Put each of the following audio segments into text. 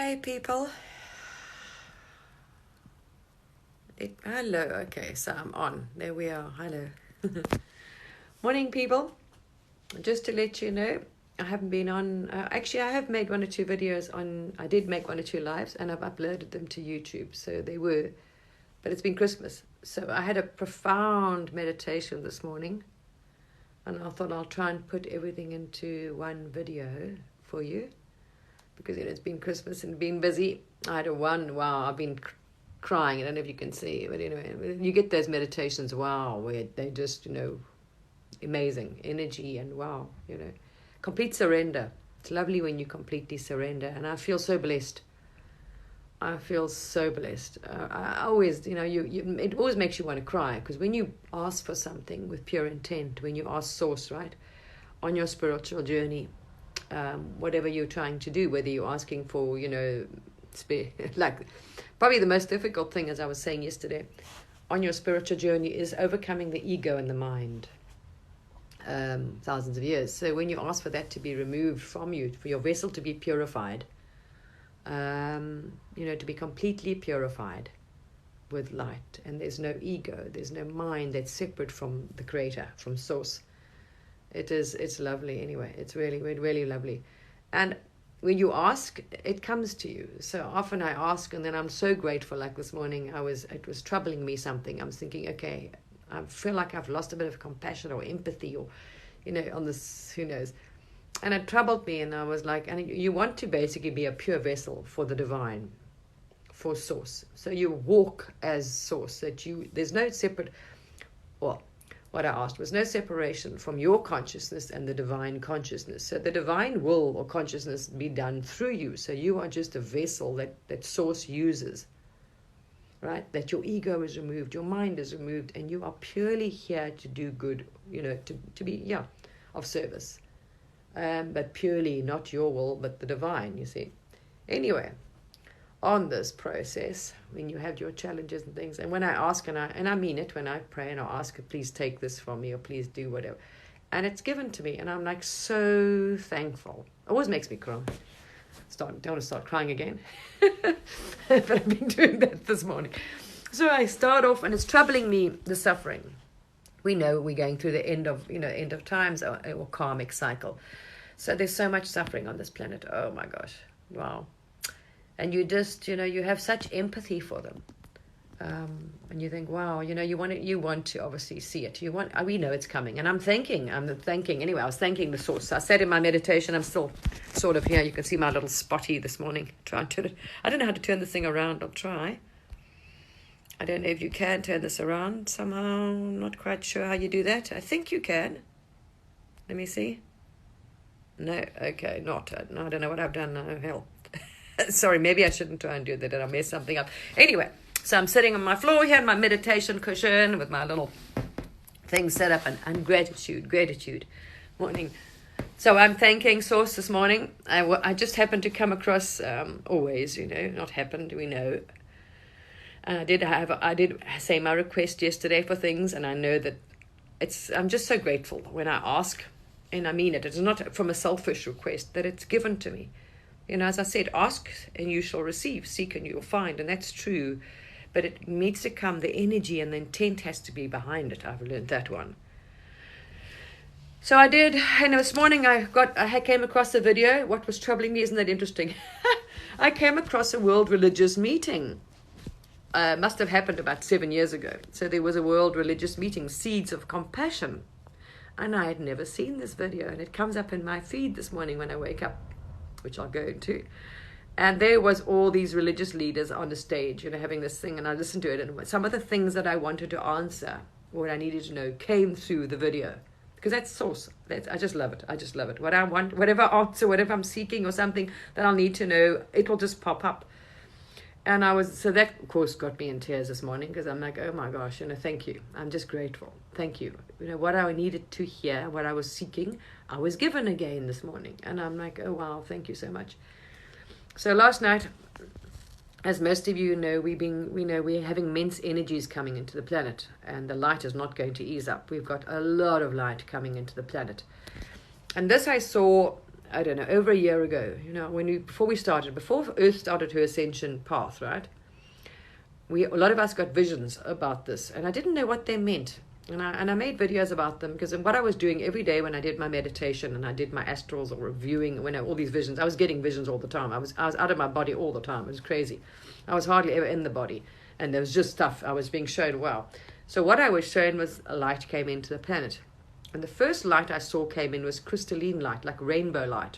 Hi, people. Hello. Okay, so I'm on. There we are. Hello. Morning, people. Just to let you know, I haven't been on. Actually, I have made 1 or 2 videos on. I did make 1 or 2 lives, and I've uploaded them to YouTube. So they were, but it's been Christmas. So I had a profound meditation this morning, and I thought I'll try and put everything into one video for you, because it's been Christmas and been busy. I had I've been crying. I don't know if you can see, but anyway, you get those meditations, where they just, amazing energy and complete surrender. It's lovely when you completely surrender, and I feel so blessed. I always, it always makes you want to cry, because when you ask for something with pure intent, when you ask Source, right, on your spiritual journey, whatever you're trying to do, whether you're asking for, like, probably the most difficult thing, as I was saying yesterday, on your spiritual journey is overcoming the ego and the mind. Thousands of years. So when you ask for that to be removed from you, for your vessel to be purified, to be completely purified with light, and there's no ego, there's no mind that's separate from the Creator, from Source. It's lovely. Anyway, it's really, really lovely. And when you ask, it comes to you. So often I ask, and then I'm so grateful. Like this morning, it was troubling me something. I'm thinking, okay, I feel like I've lost a bit of compassion or empathy, or, on this, who knows. And it troubled me, and I was like, and you want to basically be a pure vessel for the divine, for Source. So you walk as Source, there's no separate, what I asked was no separation from your consciousness and the divine consciousness. So the divine will or consciousness be done through you. So you are just a vessel that Source uses, right? That your ego is removed, your mind is removed, and you are purely here to do good, to be, of service. But purely not your will, but the divine, you see. Anyway, on this process, when you have your challenges and things, and when I ask, and I mean it, when I pray and I ask, please take this from me, or please do whatever, and it's given to me, and I'm like so thankful. It always makes me cry. Don't want to start crying again, but I've been doing that this morning. So I start off, and it's troubling me, the suffering. We know we're going through the end of times, or karmic cycle. So there's so much suffering on this planet. Oh my gosh, wow. And you just, you have such empathy for them. And you think, wow, you want to obviously see it. We know it's coming. And I'm thanking, anyway, I was thanking the Source. I said in my meditation, I'm still sort of here. You can see my little spotty this morning. Try and turn it. I don't know how to turn the thing around. I'll try. I don't know if you can turn this around somehow. I'm not quite sure how you do that. I think you can. Let me see. No, okay, not. No, I don't know what I've done now. Hell. Sorry, maybe I shouldn't try and do that. Did I mess something up? Anyway, so I'm sitting on my floor here in my meditation cushion with my little thing set up, and gratitude. Morning. So I'm thanking Source this morning. I just happened to come across, always, not happened, we know. And I did say my request yesterday for things, and I know that I'm just so grateful when I ask, and I mean it. It's not from a selfish request, that it's given to me. As I said, ask and you shall receive, seek and you'll find, and that's true. But it needs to come, the energy and the intent has to be behind it. I've learned that one. So I did, and this morning I came across a video. What was troubling me, isn't that interesting? I came across a world religious meeting. Must have happened about 7 years ago. So there was a world religious meeting, Seeds of Compassion. And I had never seen this video, and it comes up in my feed this morning when I wake up, which I'll go into. And there was all these religious leaders on the stage, having this thing, and I listened to it, and some of the things that I wanted to answer, or what I needed to know, came through the video. Because that's Source. I just love it. What I want, whatever answer, whatever I'm seeking or something that I'll need to know, it will just pop up. And so that, of course, got me in tears this morning, because I'm like, oh my gosh, thank you. I'm just grateful. Thank you. What I needed to hear, what I was seeking, I was given again this morning. And I'm like, oh wow, thank you so much. So last night, as most of you know, we're having immense energies coming into the planet, and the light is not going to ease up. We've got a lot of light coming into the planet. And this I saw I don't know, over a year ago, before Earth started her ascension path, right? A lot of us got visions about this, and I didn't know what they meant. And I made videos about them, because what I was doing every day when I did my meditation and I did my astrals or reviewing, all these visions, I was getting visions all the time. I was out of my body all the time. It was crazy. I was hardly ever in the body, and there was just stuff I was being shown. Wow. So what I was shown was a light came into the planet, and the first light I saw came in was crystalline light, like rainbow light.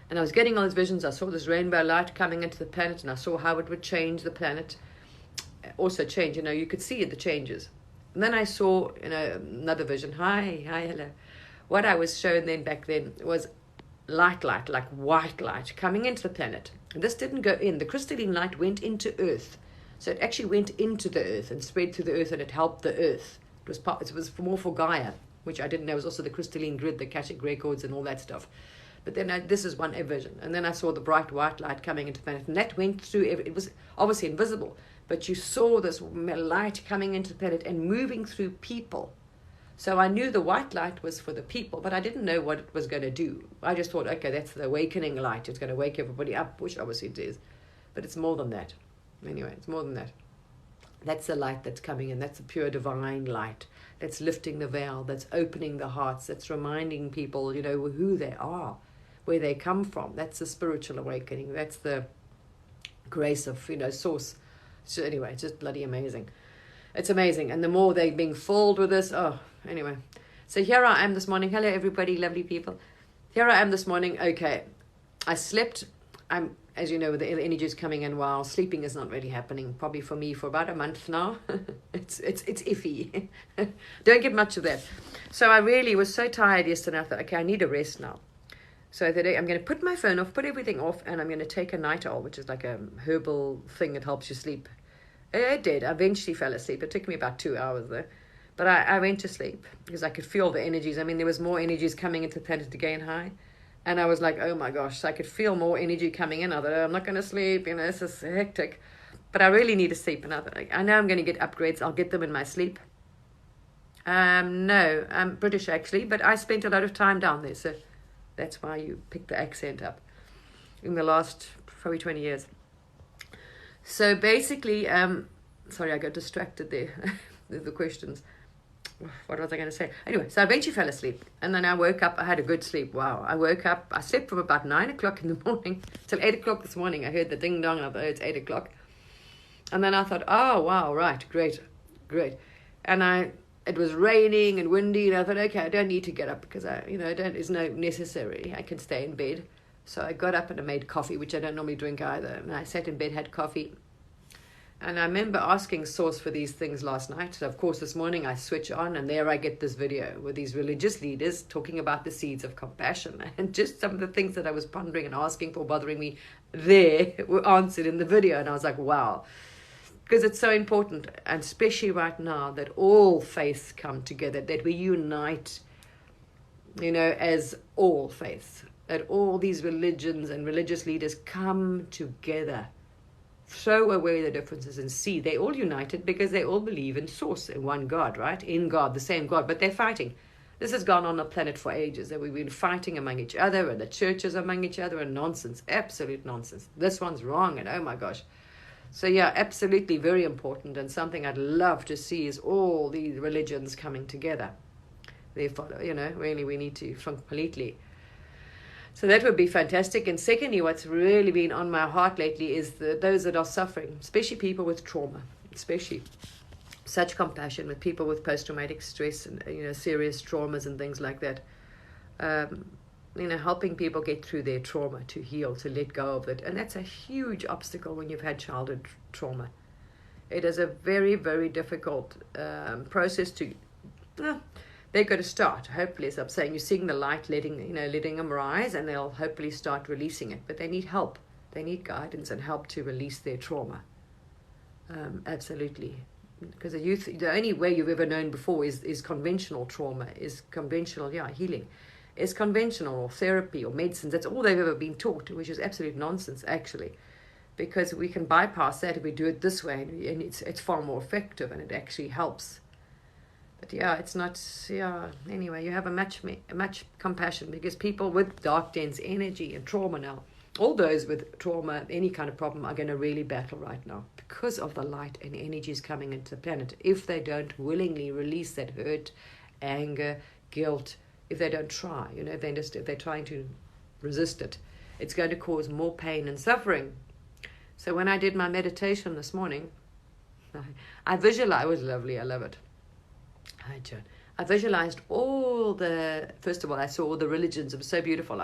And I was getting all these visions. I saw this rainbow light coming into the planet, and I saw how it would change the planet. Also change, you could see the changes. And then I saw, another vision. Hi, hello. What I was shown back then was light, like white light, coming into the planet. And this didn't go in. The crystalline light went into Earth. So it actually went into the Earth and spread through the Earth, and it helped the Earth. It was more for Gaia, which I didn't know was also the crystalline grid, the Akashic records, and all that stuff. But then this is one vision. And then I saw the bright white light coming into the planet, and that went through. It was obviously invisible, but you saw this light coming into the planet and moving through people. So I knew the white light was for the people, but I didn't know what it was going to do. I just thought, okay, that's the awakening light. It's going to wake everybody up, which obviously it is. But it's more than that. Anyway, it's more than that. That's the light that's coming in. That's the pure divine light. That's lifting the veil. That's opening the hearts. That's reminding people, who they are, where they come from. That's the spiritual awakening. That's the grace of, source. So anyway, it's just bloody amazing. It's amazing. And the more they're being filled with this, anyway. So here I am this morning. Hello, everybody, lovely people. Here I am this morning. Okay, I slept. As you know, with the energies coming in, while sleeping is not really happening. Probably for me for about a month now. It's iffy. Don't get much of that. So I really was so tired yesterday. I thought, okay, I need a rest now. So today I'm going to put my phone off, put everything off, and I'm going to take a night owl, which is like a herbal thing that helps you sleep. I did. I eventually fell asleep. It took me about 2 hours though. But I went to sleep because I could feel the energies. I mean, there was more energies coming into the planet again high. And I was like, oh my gosh, so I could feel more energy coming in. I thought, I'm not going to sleep, this is hectic. But I really need to sleep. And I thought, I know I'm going to get upgrades. I'll get them in my sleep. No, I'm British actually, but I spent a lot of time down there. So that's why you picked the accent up in the last probably 20 years. So basically, sorry, I got distracted there. The questions. What was I going to say? Anyway, so I eventually fell asleep. And then I woke up. I had a good sleep. Wow. I woke up. I slept from about 9 o'clock in the morning till 8 o'clock this morning. I heard the ding dong. And I thought, it's 8 o'clock. And then I thought, oh, wow, right. Great. And it was raining and windy. And I thought, okay, I don't need to get up because it's no necessary. I can stay in bed. So I got up and I made coffee, which I don't normally drink either. And I sat in bed, had coffee. And I remember asking Source for these things last night. So of course, this morning I switch on and there I get this video with these religious leaders talking about the seeds of compassion. And just some of the things that I was pondering and asking for, bothering me, there were answered in the video. And I was like, wow. Because it's so important, and especially right now, that all faiths come together, that we unite, as all faiths, that all these religions and religious leaders come together. Throw away the differences and see they're all united because they all believe in Source, in one God, right? In God, the same God, but they're fighting. This has gone on the planet for ages, that we've been fighting among each other and the churches among each other, and nonsense, absolute nonsense. This one's wrong, and oh my gosh. So yeah, absolutely very important, and something I'd love to see is all these religions coming together. Therefore, really we need to completely. So that would be fantastic. And secondly, what's really been on my heart lately is those that are suffering, especially people with trauma, especially such compassion with people with post-traumatic stress and, serious traumas and things like that. Helping people get through their trauma, to heal, to let go of it. And that's a huge obstacle when you've had childhood trauma. It is a very, very difficult process to... they're going to start, hopefully, as I'm saying, you're seeing the light, letting them rise, and they'll hopefully start releasing it. But they need help. They need guidance and help to release their trauma. Absolutely. Because the only way you've ever known before is conventional trauma, is conventional, healing. Is conventional or therapy or medicines. That's all they've ever been taught, which is absolute nonsense, actually. Because we can bypass that if we do it this way, and it's far more effective, and it actually helps. But yeah, it's not, yeah, anyway, you have a much compassion, because people with dark, dense energy and trauma now, all those with trauma, any kind of problem, are going to really battle right now because of the light and energies coming into the planet. If they don't willingly release that hurt, anger, guilt, if they don't try, if they're trying to resist it, it's going to cause more pain and suffering. So when I did my meditation this morning, I visualized, it was lovely, I love it. Hi, Joan. I visualized first of all, I saw all the religions. It was so beautiful.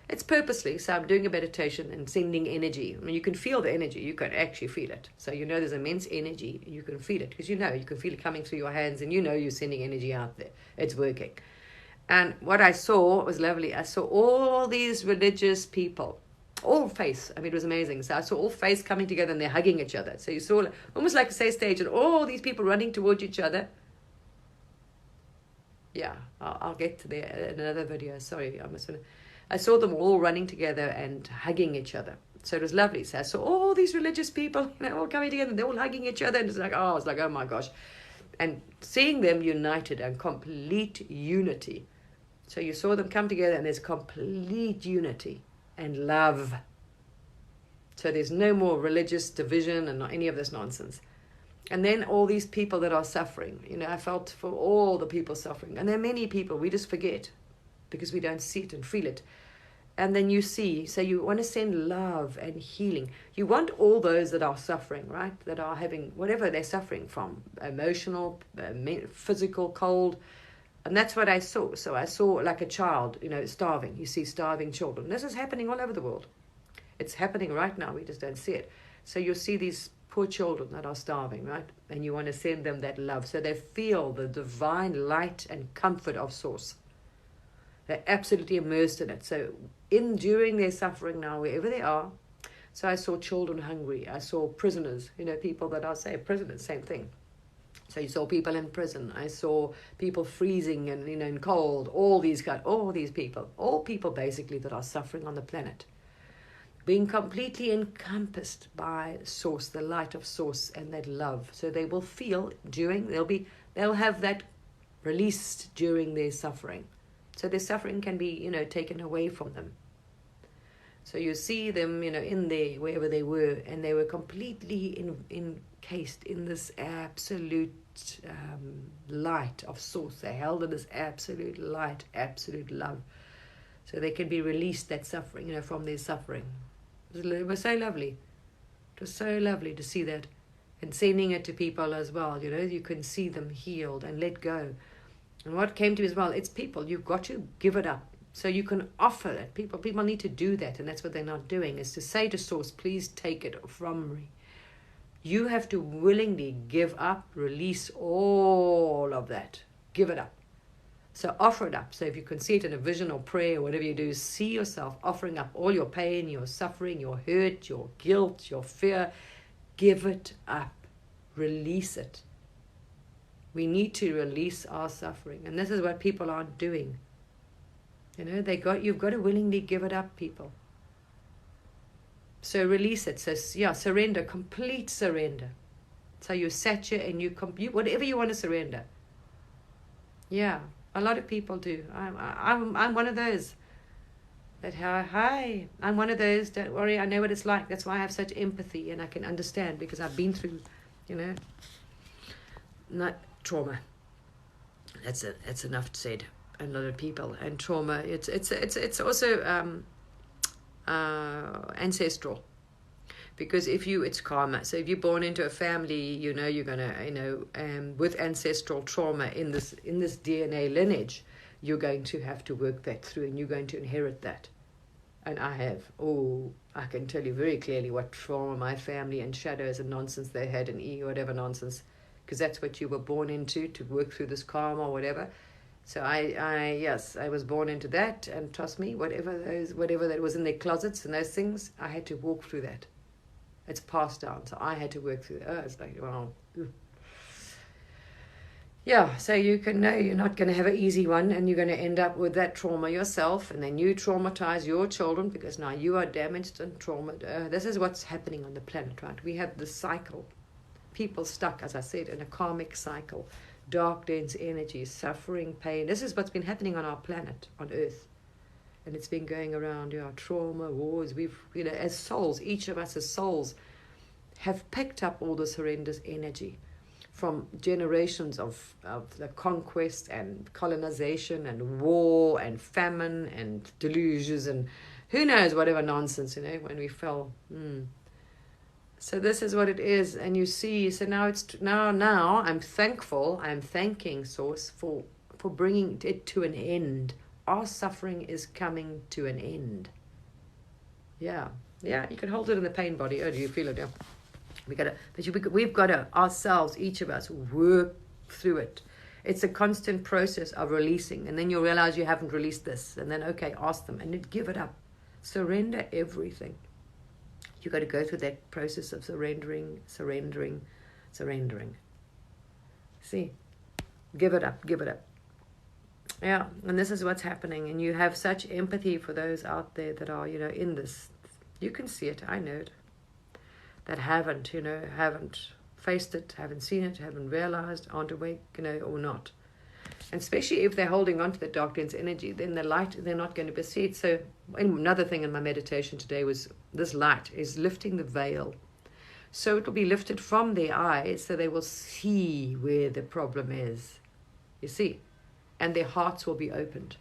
It's purposely, so I'm doing a meditation and sending energy. I mean, you can feel the energy. You can actually feel it. So there's immense energy. You can feel it because you can feel it coming through your hands, and you're sending energy out there. It's working. And what I saw was lovely. I saw all these religious people, all face. I mean, it was amazing. So I saw all face coming together, and they're hugging each other. So you saw almost like a safe stage, and all these people running towards each other. Yeah, I'll get to there in another video. Sorry, I saw them all running together and hugging each other. So it was lovely. So I saw all these religious people, all coming together, and they're all hugging each other, and it's like, oh my gosh. And seeing them united and complete unity. So you saw them come together, and there's complete unity and love. So there's no more religious division and not any of this nonsense. And then all these people that are suffering, I felt for all the people suffering. And there are many people, we just forget because we don't see it and feel it. And then you see, so you want to send love and healing. You want all those that are suffering, right? That are having whatever they're suffering from, emotional, physical, cold. And that's what I saw. So I saw like a child, starving. You see starving children. This is happening all over the world. It's happening right now. We just don't see it. So you'll see these poor children that are starving, right? And you want to send them that love so they feel the divine light and comfort of Source. They're absolutely immersed in it. So during their suffering now, wherever they are, so I saw children hungry. I saw prisoners, people that are, say, prisoners, same thing. So you saw people in prison. I saw people freezing and, in cold, all these people, all people basically that are suffering on the planet, being completely encompassed by Source, the light of Source, and that love. So they will feel they'll have that released during their suffering. So their suffering can be, taken away from them. So you see them, in there, wherever they were, and they were completely encased in this absolute light of Source. They held in this absolute light, absolute love. So they can be released, that suffering, from their suffering. It was so lovely. It was so lovely to see that, and sending it to people as well. You can see them healed and let go. And what came to me as well, it's people. You've got to give it up. So you can offer it. People need to do that, and that's what they're not doing, is to say to Source, please take it from me. You have to willingly give up, release all of that. Give it up. So offer it up. So if you can see it in a vision or prayer or whatever you do, see yourself offering up all your pain, your suffering, your hurt, your guilt, your fear. Give it up. Release it. We need to release our suffering. And this is what people aren't doing. You've got to willingly give it up, people. So release it. So surrender, complete surrender. So you saturate and you whatever you want to surrender. Yeah. A lot of people do. I'm one of those. I'm one of those. Don't worry, I know what it's like. That's why I have such empathy, and I can understand, because I've been through, not trauma. That's enough said. A lot of people, and trauma. It's also ancestral. Because it's karma. So if you're born into a family, you're gonna, with ancestral trauma in this DNA lineage, you're going to have to work that through, and you're going to inherit that. And I can tell you very clearly what trauma my family and shadows and nonsense they had, and whatever nonsense, because that's what you were born into, to work through this karma or whatever. So I was born into that, and trust me, whatever that was in their closets and those things, I had to walk through that. It's passed down, so I had to work through it. It's like, wow. Yeah, so you can know you're not going to have an easy one, and you're going to end up with that trauma yourself, and then you traumatize your children because now you are damaged and traumatized. This is what's happening on the planet, right? We have this cycle. People stuck, as I said, in a karmic cycle, dark, dense energy, suffering, pain. This is what's been happening on our planet, on Earth. And it's been going around, trauma, wars. We've, as souls, each of us as souls have picked up all this horrendous energy from generations of the conquest and colonization and war and famine and delusions and who knows, whatever nonsense, when we fell. So this is what it is. And you see, so now I'm thankful, I'm thanking Source for bringing it to an end. Our suffering is coming to an end. Yeah, you can hold it in the pain body. Oh, do you feel it? Yeah. We've got to, ourselves, each of us, work through it. It's a constant process of releasing. And then you'll realize you haven't released this. And then, okay, ask them. And then give it up. Surrender everything. You've got to go through that process of surrendering. See? Give it up. Yeah, and this is what's happening. And you have such empathy for those out there that are, in this. You can see it. I know it. That haven't faced it, haven't seen it, haven't realized, aren't awake, or not. And especially if they're holding on to the dark dense energy, then the light, they're not going to perceive. So another thing in my meditation today was this light is lifting the veil. So it will be lifted from their eyes so they will see where the problem is. You see? And their hearts will be opened.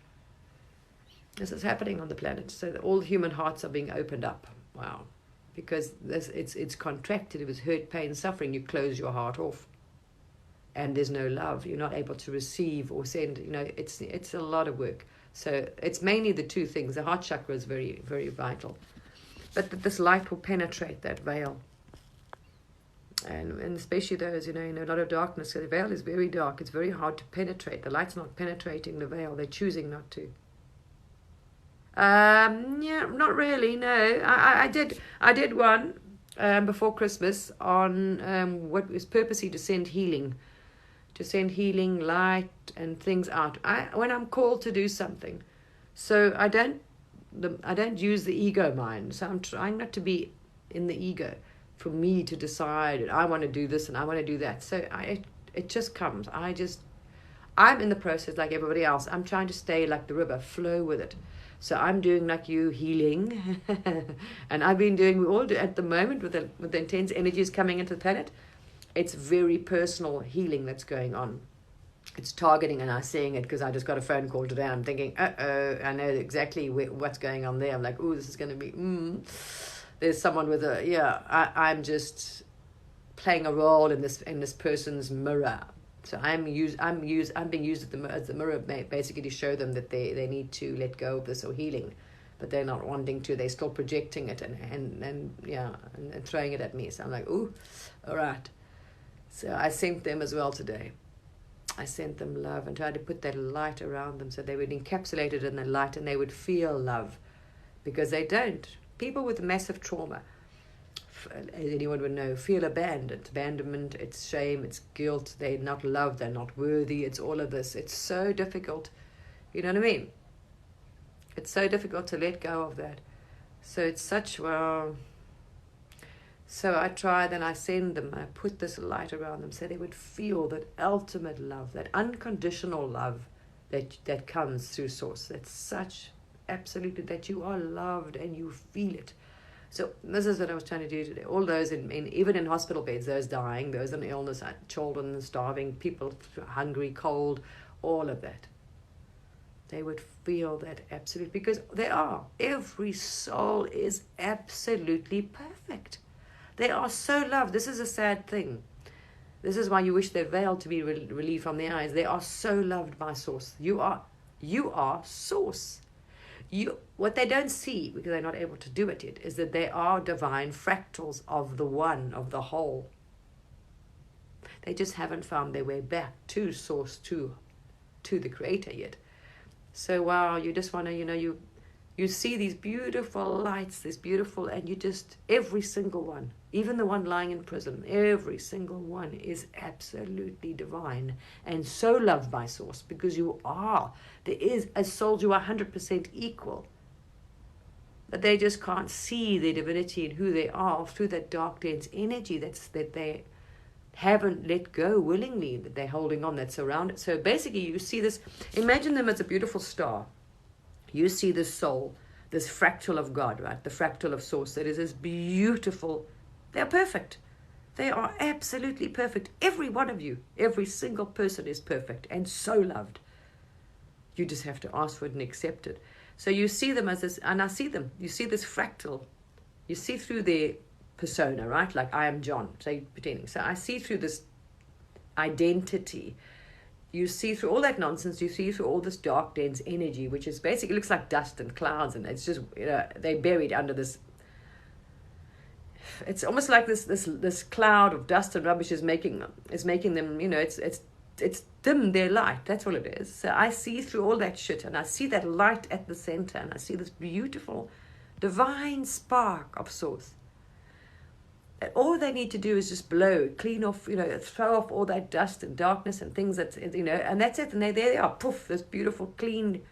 This is happening on the planet. So that all human hearts are being opened up. Wow. Because it's contracted, it was hurt, pain, suffering, you close your heart off. And there's no love. You're not able to receive or send. It's a lot of work. So it's mainly the two things. The heart chakra is very, very vital. But this light will penetrate that veil. And especially those, in a lot of darkness. So the veil is very dark. It's very hard to penetrate. The light's not penetrating the veil. They're choosing not to. Not really. No, I did one before Christmas on what was purposely to send healing, light and things out. When I'm called to do something, so I don't use the ego mind. So I'm trying not to be in the ego for me to decide. I want to do this and I want to do that. So it just comes. I'm in the process like everybody else. I'm trying to stay like the river, flow with it. So I'm doing like you, healing. And I've been doing, we all do at the moment with the intense energies coming into the planet. It's very personal healing that's going on. It's targeting, and I'm seeing it because I just got a phone call today. I'm thinking, I know exactly what's going on there. I'm like, this is going to be, There's someone with I'm just playing a role in this person's mirror. So I'm being used as the mirror, basically to show them that they need to let go of this or healing, but they're not wanting to. They're still projecting it and throwing it at me. So I'm like, all right. So I sent them as well today. I sent them love and tried to put that light around them so they would encapsulate it in the light and they would feel love, because they don't. People with massive trauma, as anyone would know, feel abandonment, it's shame, it's guilt, they're not loved, they're not worthy, it's all of this. It's so difficult, you know what I mean? It's so difficult to let go of that. So it's such, so I try, then I send them, I put this light around them so they would feel that ultimate love, that unconditional love that comes through Source. That's such, absolutely, that you are loved and you feel it. So this is what I was trying to do today. All those even in hospital beds, those dying, those in illness, children starving, people hungry, cold, all of that. They would feel that absolutely, because they are. Every soul is absolutely perfect. They are so loved. This is a sad thing. This is why you wish that veil to be relieved from their eyes. They are so loved by Source. You are Source. What they don't see, because they're not able to do it yet, is that they are divine fractals of the one, of the whole. They just haven't found their way back to Source, to the Creator yet. So wow, you just want to, you see these beautiful lights, and you just, every single one, even the one lying in prison, every single one is absolutely divine and so loved by Source, because you are. There is, as souls, you are 100% equal. But they just can't see their divinity and who they are through that dark, dense energy that haven't let go willingly, that they're holding on, that's around it. So basically you see this, imagine them as a beautiful star. You see this soul, this fractal of God, right? The fractal of source that is this beautiful. They're perfect. They are absolutely perfect. Every one of you, every single person is perfect and so loved. You just have to ask for it and accept it. So you see them as this, and I see them. You see this fractal. You see through their persona, right? Like I am John, say pretending. So I see through this identity. You see through all that nonsense. You see through all this dark, dense energy, which is basically looks like dust and clouds, and it's just, you know, they're buried under this. It's almost like this cloud of dust and rubbish is making them, you know, it's dim their light. That's all it is. So I see through all that shit, and I see that light at the center, and I see this beautiful, divine spark of source. And all they need to do is just blow, clean off, you know, throw off all that dust and darkness and things that, you know, and that's it. And there they are, poof, this beautiful, clean.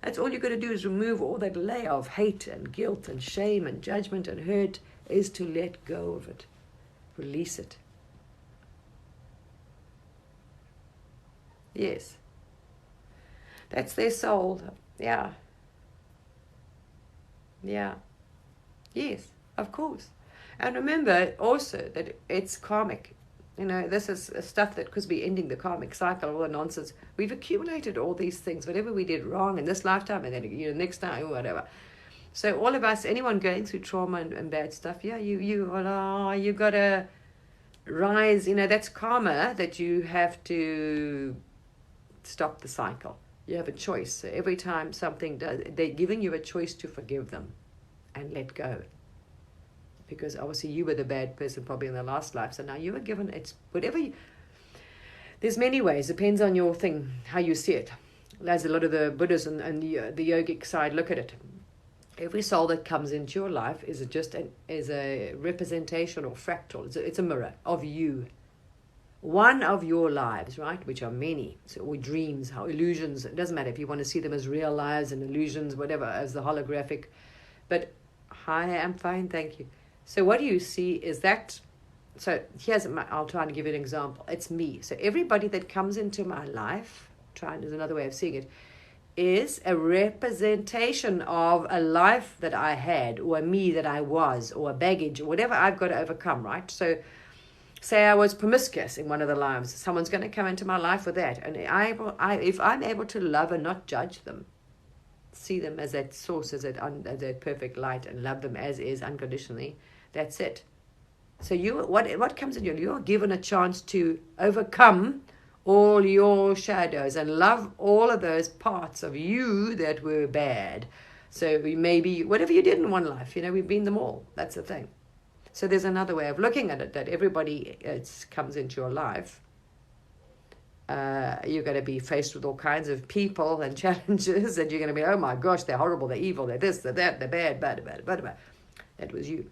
That's all you're going to do is remove all that layer of hate and guilt and shame and judgment and hurt, is to let go of it, release it. Yes, that's their soul. Yeah, yes, of course. And remember also that it's karmic. You know, this is stuff that could be ending the karmic cycle, all the nonsense. We've accumulated all these things, whatever we did wrong in this lifetime, and then, you know, next time or whatever. So all of us, anyone going through trauma and bad stuff, yeah, you gotta rise. You know, that's karma, that you have to stop the cycle. You have a choice. So every time something does, they're giving you a choice to forgive them and let go. Because obviously you were the bad person probably in the last life. So now you are given, it's whatever you, there's many ways, depends on your thing, how you see it. As a lot of the Buddhists and the yogic side look at it. Every soul that comes into your life is a representation or fractal. It's a mirror of you. One of your lives, right? Which are many. So, or dreams, how illusions. It doesn't matter if you want to see them as real lives and illusions, whatever, as the holographic. But hi, I'm fine, thank you. So what do you see is that. So I'll try and give you an example. It's me. So everybody that comes into my life, there's another way of seeing it, is a representation of a life that I had, or a me that I was, or a baggage, or whatever I've got to overcome, right? So say I was promiscuous in one of the lives, someone's going to come into my life with that. And if I'm able to love and not judge them, see them as that source, as that perfect light, and love them as is unconditionally, that's it. So what comes in you? You're given a chance to overcome all your shadows and love all of those parts of you that were bad. So maybe whatever you did in one life, you know, we've been them all. That's the thing. So there's another way of looking at it, that everybody comes into your life. You're going to be faced with all kinds of people and challenges, and you're going to be, oh my gosh, they're horrible, they're evil, they're this, they're that, they're bad, bad. That was you.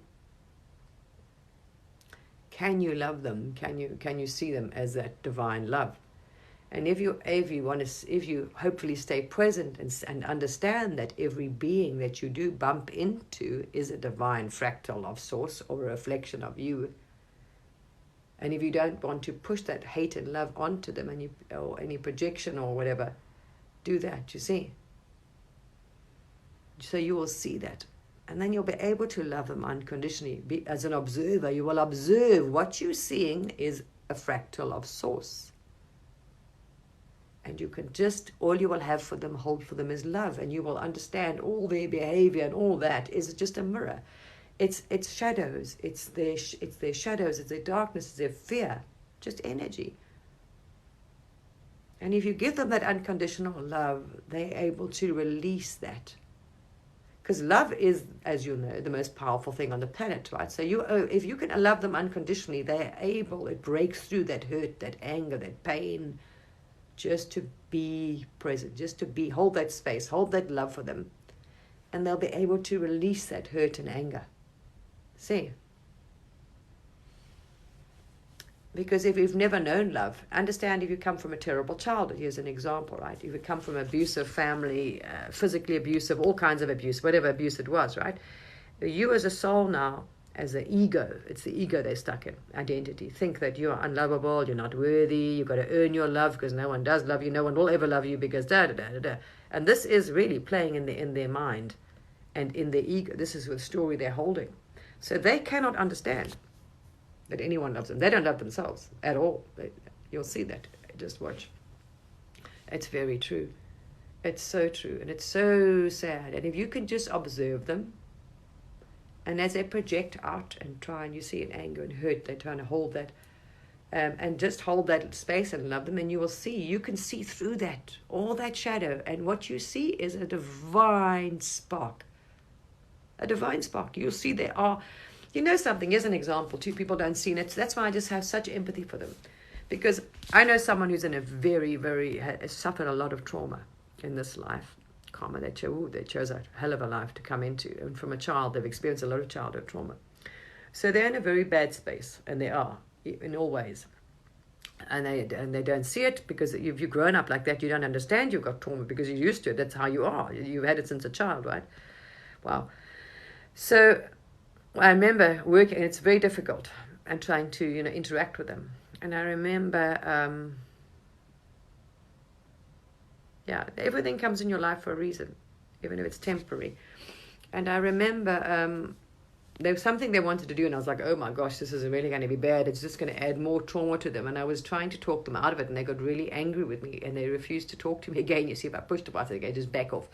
Can you love them? Can you see them as that divine love? And if you hopefully stay present and understand that every being that you do bump into is a divine fractal of source or a reflection of you. And if you don't want to push that hate and love onto them, or any projection or whatever, do that, you see. So you will see that. And then you'll be able to love them unconditionally. As an observer, you will observe what you're seeing is a fractal of source. And you can all you will have for them, hold for them, is love. And you will understand all their behavior and all that is just a mirror. It's shadows. It's their shadows. It's their darkness. It's their fear. Just energy. And if you give them that unconditional love, they're able to release that. Because love is, as you know, the most powerful thing on the planet, right? So if you can love them unconditionally, it breaks through that hurt, that anger, that pain, just to be present, just to hold that space, hold that love for them. And they'll be able to release that hurt and anger. See? Because if you've never known love, understand if you come from a terrible childhood, here's an example, right? If you come from an abusive family, physically abusive, all kinds of abuse, whatever abuse it was, right? You as a soul now as an ego. It's the ego they're stuck in, identity. Think that you're unlovable, you're not worthy, you've got to earn your love because no one does love you, no one will ever love you because da-da-da-da-da. And this is really playing in their mind and in their ego. This is the story they're holding. So they cannot understand that anyone loves them. They don't love themselves at all. You'll see that. Just watch. It's very true. It's so true. And it's so sad. And if you can just observe them, and as they project out and try, and you see it anger and hurt, they're trying to hold that, and just hold that space and love them, and you can see through that, all that shadow, and what you see is a divine spark. A divine spark. You'll see there are, something, here's an example, two people don't see it. That's why I just have such empathy for them. Because I know someone who's in a very, very, has suffered a lot of trauma in this life. Karma, they chose a hell of a life to come into. And from a child, they've experienced a lot of childhood trauma. So they're in a very bad space, and they are, in all ways. And they don't see it, because if you've grown up like that, you don't understand you've got trauma because you're used to it. That's how you are. You've had it since a child, right? Wow. So I remember working, and it's very difficult, and trying to, interact with them. And I remember, everything comes in your life for a reason, even if it's temporary. And I remember there was something they wanted to do, and I was like, oh my gosh, this is really going to be bad. It's just going to add more trauma to them. And I was trying to talk them out of it, and they got really angry with me, and they refused to talk to me again. You see, if I pushed them, I said, okay, just back off.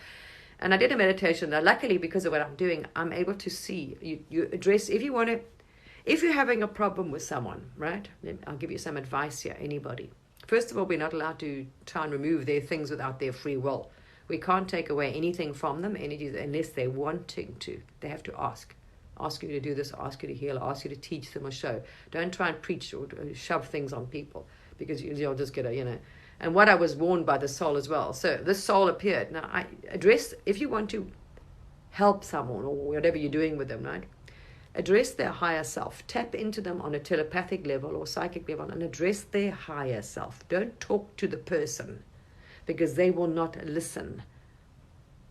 And I did a meditation. Now, luckily, because of what I'm doing, I'm able to see. You address, if you're having a problem with someone, right? I'll give you some advice here, anybody. First of all, we're not allowed to try and remove their things without their free will. We can't take away anything from them, energies, unless they're wanting to. They have to ask. Ask you to do this, ask you to heal, ask you to teach them or show. Don't try and preach or shove things on people, because you'll just get And what I was warned by the soul as well. So this soul appeared. Now, I address, if you want to help someone or whatever you're doing with them, right? Address their higher self. Tap into them on a telepathic level or psychic level and address their higher self. Don't talk to the person, because they will not listen.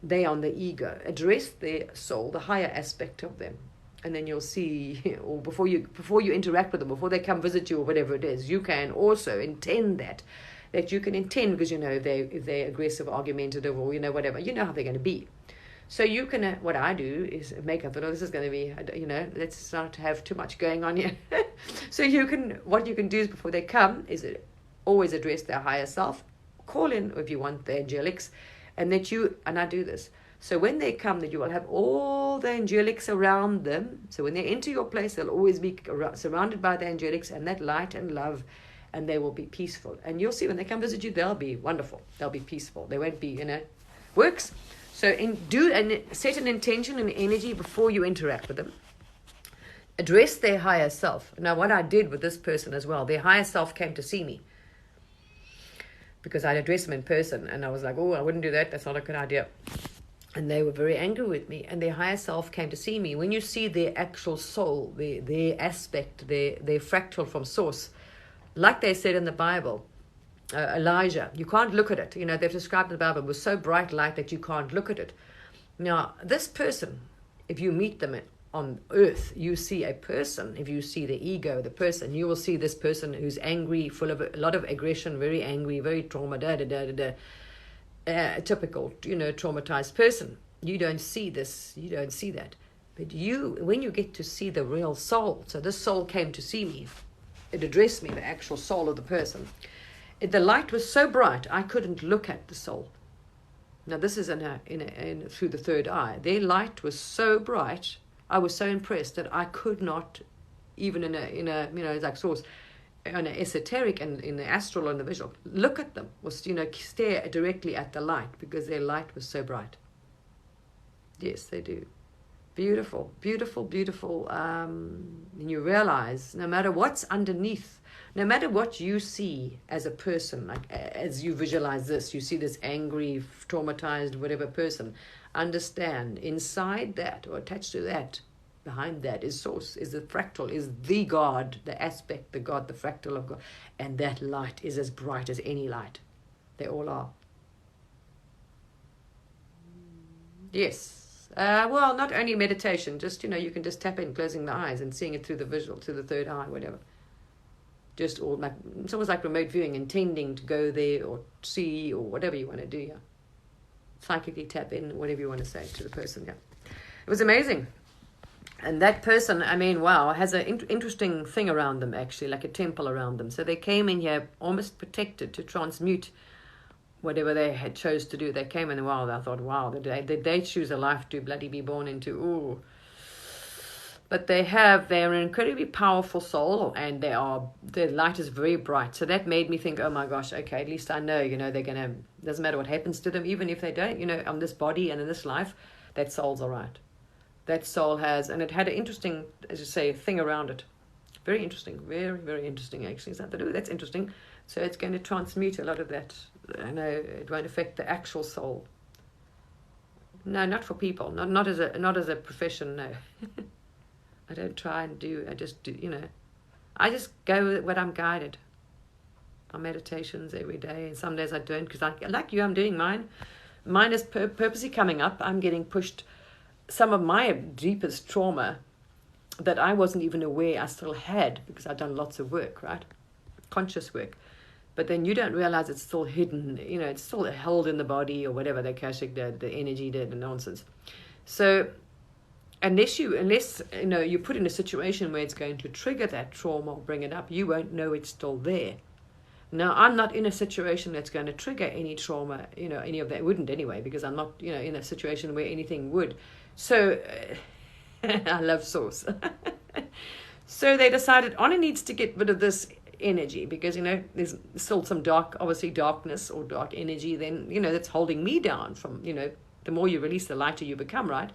They on the ego. Address their soul, the higher aspect of them. And then you'll see, or before you interact with them, before they come visit you or whatever it is, you can also intend that you can intend, because if they're aggressive, argumentative, or whatever, how they're going to be. So you can, what I do is make up, this is going to be, let's not have too much going on here. So what you can do is, before they come, is always address their higher self, call in, if you want, the angelics, and I do this. So when they come, that you will have all the angelics around them. So when they enter your place, they'll always be surrounded by the angelics and that light and love, and they will be peaceful. And you'll see when they come visit you, they'll be wonderful. They'll be peaceful. They won't be, works. So set an intention and energy before you interact with them. Address their higher self. Now, what I did with this person as well, their higher self came to see me, because I'd address them in person, and I was like, oh, I wouldn't do that. That's not a good idea. And they were very angry with me, and their higher self came to see me. When you see their actual soul, their aspect, their fractal from source, like they said in the Bible, Elijah, you can't look at it. They've described in the Bible with so bright light that you can't look at it. Now, this person, if you meet them on earth, you see a person. If you see the ego, the person, you will see this person who's angry, full of a lot of aggression, very angry, very typical, traumatized person. You don't see this. You don't see that. But when you get to see the real soul, so this soul came to see me. It addressed me, the actual soul of the person. The light was so bright, I couldn't look at the soul. Now, this is through the third eye. Their light was so bright, I was so impressed that I could not, even in a like source, on an esoteric and in the astral and the visual, look at them, or stare directly at the light, because their light was so bright. Yes, they do. Beautiful, beautiful, beautiful. And you realize, no matter what's underneath, no matter what you see as a person, like as you visualize this, you see this angry, traumatized, whatever person, understand inside that, or attached to that, behind that is source, is the fractal, is the God, the aspect, the God, the fractal of God. And that light is as bright as any light. They all are. Yes. Well, not only meditation, just, you can just tap in, closing the eyes and seeing it through the visual, through the third eye, whatever. Just all like, it's almost like remote viewing, intending to go there or see or whatever you want to do, yeah. Psychically tap in, whatever you want to say to the person, yeah. It was amazing. And that person, I mean, wow, has an interesting thing around them, actually, like a temple around them. So they came in here almost protected to transmute whatever they had chose to do. They came in, wow, I thought, wow, did they choose a life to bloody be born into? Ooh. But they're an incredibly powerful soul, and their light is very bright. So that made me think, oh my gosh, okay, at least I know, they're going to, doesn't matter what happens to them, even if they don't, on this body and in this life, that soul's all right. That soul has, and it had an interesting, as you say, thing around it. Very interesting, very, very interesting, actually. That's interesting. So it's going to transmute a lot of that. I know it won't affect the actual soul. No, not for people. Not as a profession, no. I don't try and do, I just do, I just go with what I'm guided. On meditations every day, and some days I don't, because like you, I'm doing mine. Mine is purposely coming up. I'm getting pushed. Some of my deepest trauma that I wasn't even aware I still had, because I've done lots of work, right? Conscious work. But then you don't realize it's still hidden, it's still held in the body or whatever, the Akashic, the energy, the nonsense. So unless you're put in a situation where it's going to trigger that trauma or bring it up, you won't know it's still there. Now, I'm not in a situation that's going to trigger any trauma, any of that. It wouldn't anyway, because I'm not, in a situation where anything would. So, I love Source. So they decided Anna needs to get rid of this energy, because, there's still some darkness or dark energy then, that's holding me down from, the more you release, the lighter you become, right?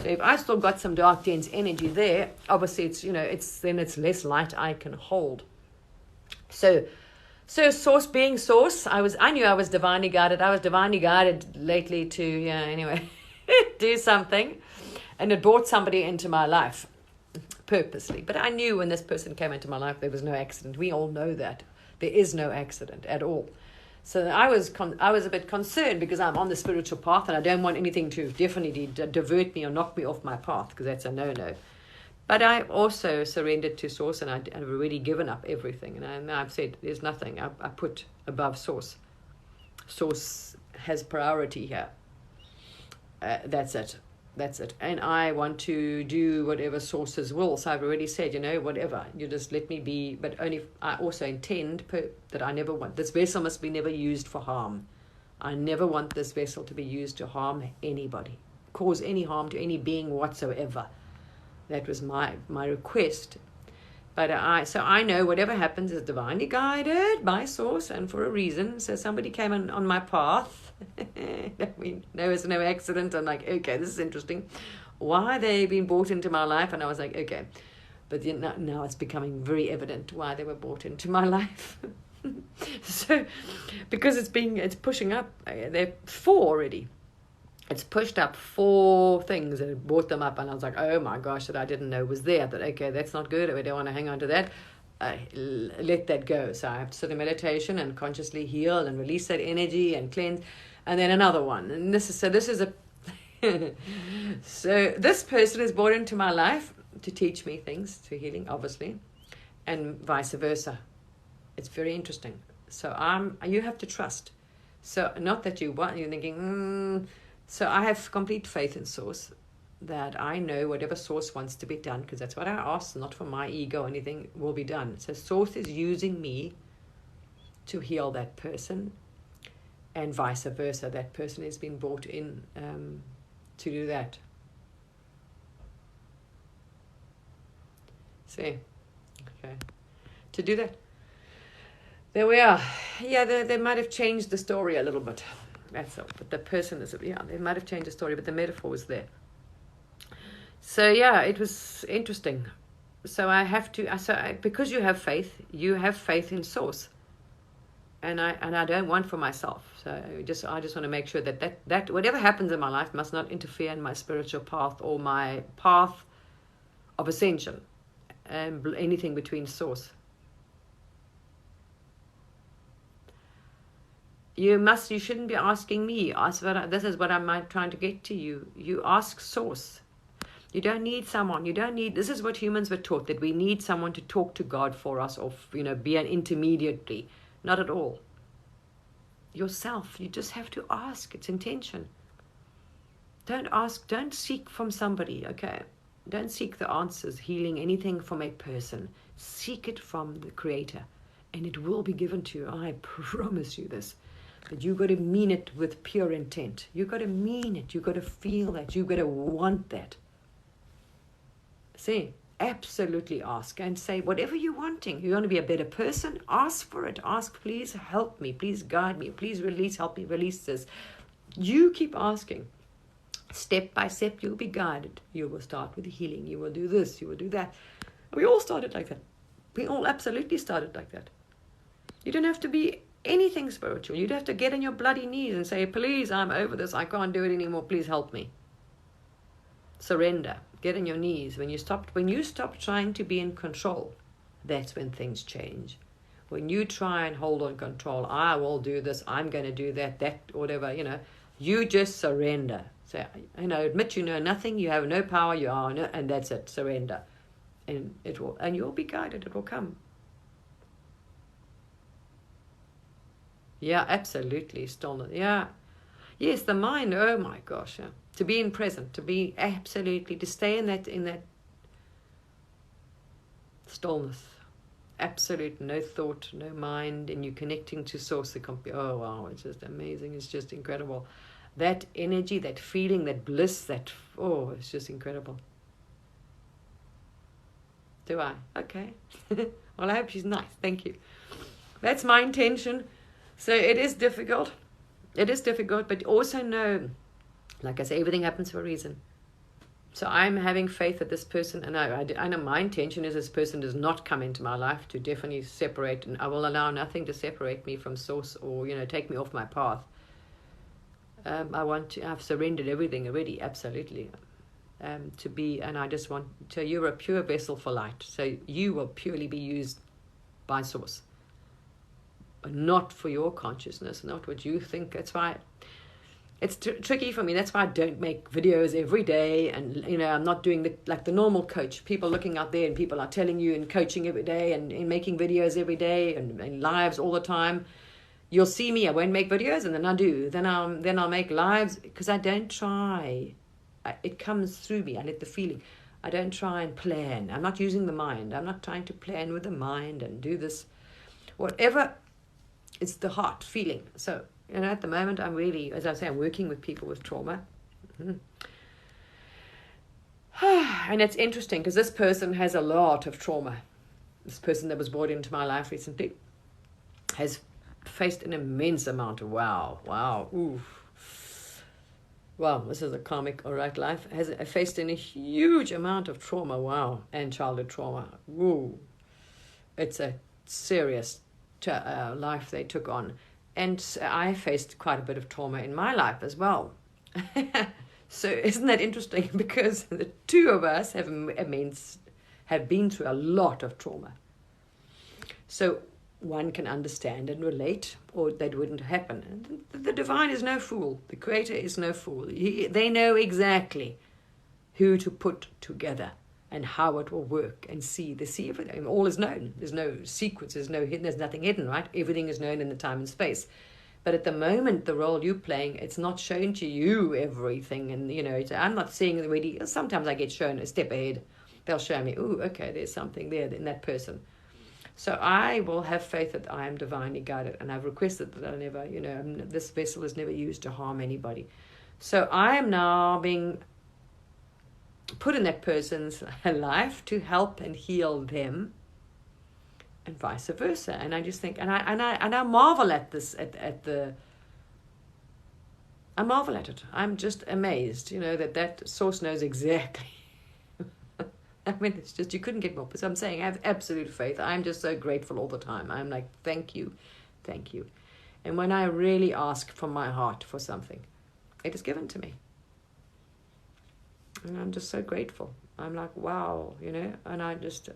So if I still got some dark, dense energy there, obviously it's less light I can hold. So Source being Source, I knew I was divinely guided. I was divinely guided lately to, do something. And it brought somebody into my life purposely. But I knew when this person came into my life, there was no accident. We all know that. There is no accident at all. So I was a bit concerned, because I'm on the spiritual path and I don't want anything to definitely divert me or knock me off my path, because that's a no-no. But I also surrendered to Source, and I've already given up everything. And I've said, there's nothing I put above Source. Source has priority here. That's it. And I want to do whatever Source's will. So I've already said, whatever. You just let me be. But only I also intend that I never want. This vessel must be never used for harm. I never want this vessel to be used to harm anybody. Cause any harm to any being whatsoever. That was my request. But I know whatever happens is divinely guided by Source, and for a reason. So somebody came on my path. There was no accident. I'm like, okay, this is interesting. Why they been brought into my life? And I was like, okay. But now it's becoming very evident why they were brought into my life. So, because it's pushing up. They're 4 already. It's pushed up 4 things, and it brought them up, and I was like, oh my gosh, that I didn't know was there. That, okay, that's not good. I don't want to hang on to that. Let that go. So I have to sit in meditation and consciously heal and release that energy and cleanse. And then another one. And this is a so this person is brought into my life to teach me things, to healing, obviously, and vice versa. It's very interesting. So you have to trust. So not that you're thinking, So I have complete faith in Source, that I know whatever Source wants to be done, because that's what I asked, not for my ego or anything, will be done. So Source is using me to heal that person, and vice versa. That person has been brought in to do that. See, okay, to do that. There we are. Yeah, they might have changed the story a little bit. That's all. But the person is, they might have changed the story, but the metaphor was there. So yeah, it was interesting. So I have to, because you have faith in Source. And I don't want for myself. So I just want to make sure that whatever happens in my life must not interfere in my spiritual path or my path of ascension, and anything between Source. You shouldn't be asking me. This is what I'm trying to get to you. You ask source. You don't need someone. This is what humans were taught, that we need someone to talk to God for us, or, be an intermediary. Not at all. Yourself. You just have to ask. It's intention. Don't seek from somebody, okay? Don't seek the answers, healing, anything from a person. Seek it from the Creator, and it will be given to you. I promise you this. But you got to mean it with pure intent. You got to mean it. You got to feel that. You got to want that. See, absolutely ask and say whatever you're wanting. You want to be a better person? Ask for it. Ask, please help me. Please guide me. Please help me release this. You keep asking. Step by step, you'll be guided. You will start with the healing. You will do this. You will do that. We all started like that. We all absolutely started like that. You don't have to be anything spiritual. You don't have to get on your bloody knees and say, please, I'm over this. I can't do it anymore. Please help me. Surrender. Get on your knees. When you stop trying to be in control, that's when things change. When you try and hold on control, I will do this, I'm going to do that, whatever, you just surrender. So, admit you know nothing, you have no power, you are no, and that's it. Surrender, and you'll be guided. It will come. Yeah, absolutely. Stillness. Yeah, yes, the mind. Oh my gosh, yeah. To be in present, to stay in that stillness. Absolute, no thought, no mind, and you're connecting to source. Oh wow, it's just amazing. It's just incredible. That energy, that feeling, that bliss, it's just incredible. Do I? Okay. Well, I hope she's nice. Thank you. That's my intention. So it is difficult. But also know, like I say, everything happens for a reason. So I'm having faith that this person, and I know my intention is this person does not come into my life to definitely separate, and I will allow nothing to separate me from source or, take me off my path. I've surrendered everything already, absolutely. To be, and I just want to, you're a pure vessel for light. So you will purely be used by source. Not for your consciousness, not what you think. That's why it's tricky for me. That's why I don't make videos every day, and I'm not doing the normal coach. People looking out there and people are telling you and coaching every day and making videos every day and lives all the time. You'll see me. I won't make videos, and then I do. Then I'll make lives, because I don't try. It comes through me. I let the feeling. I don't try and plan. I'm not using the mind. I'm not trying to plan with the mind and do this. Whatever. It's the heart feeling. So, at the moment, I'm really, as I say, I'm working with people with trauma. Mm-hmm. And it's interesting because this person has a lot of trauma. This person that was brought into my life recently has faced an immense amount of this is a karmic, all right, life. Has faced a huge amount of trauma, and childhood trauma. It's a serious life they took on, and I faced quite a bit of trauma in my life as well. So isn't that interesting? Because the two of us have been through a lot of trauma. So one can understand and relate, or that wouldn't happen. The divine is no fool. The Creator is no fool. They know exactly who to put together and how it will work, and see everything. All is known. There's no secrets. There's nothing hidden, right? Everything is known in the time and space. But at the moment, the role you're playing, it's not shown to you everything. And, I'm not seeing already. Sometimes I get shown a step ahead. They'll show me, okay, there's something there in that person. So I will have faith that I am divinely guided. And I've requested that I never, this vessel is never used to harm anybody. So I am now being put in that person's life to help and heal them, and vice versa. And I just think, and I marvel at this, I marvel at it. I'm just amazed, that source knows exactly. I mean, it's just, you couldn't get more. So I'm saying I have absolute faith. I'm just so grateful all the time. I'm like, thank you. And when I really ask from my heart for something, it is given to me. And I'm just so grateful. I'm like, wow, and I just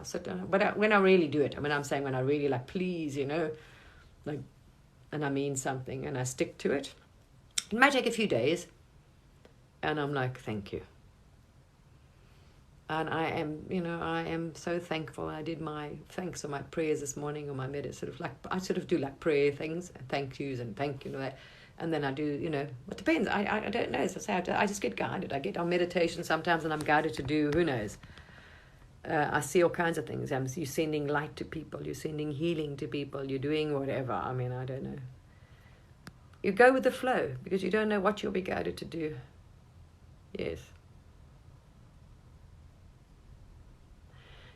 sit down. But when I really do it, when I'm saying, when I really please, and I mean something and I stick to it. It might take a few days, and I'm like, thank you. And I am so thankful. I did my thanks or my prayers this morning, or my I sort of do like prayer things, and thank yous and thank you, that. And then I do, it depends. I don't know. As I say, I just get guided. I get on meditation sometimes, and I'm guided to do, who knows. I see all kinds of things. You're sending light to people. You're sending healing to people. You're doing whatever. I mean, I don't know. You go with the flow, because you don't know what you'll be guided to do. Yes.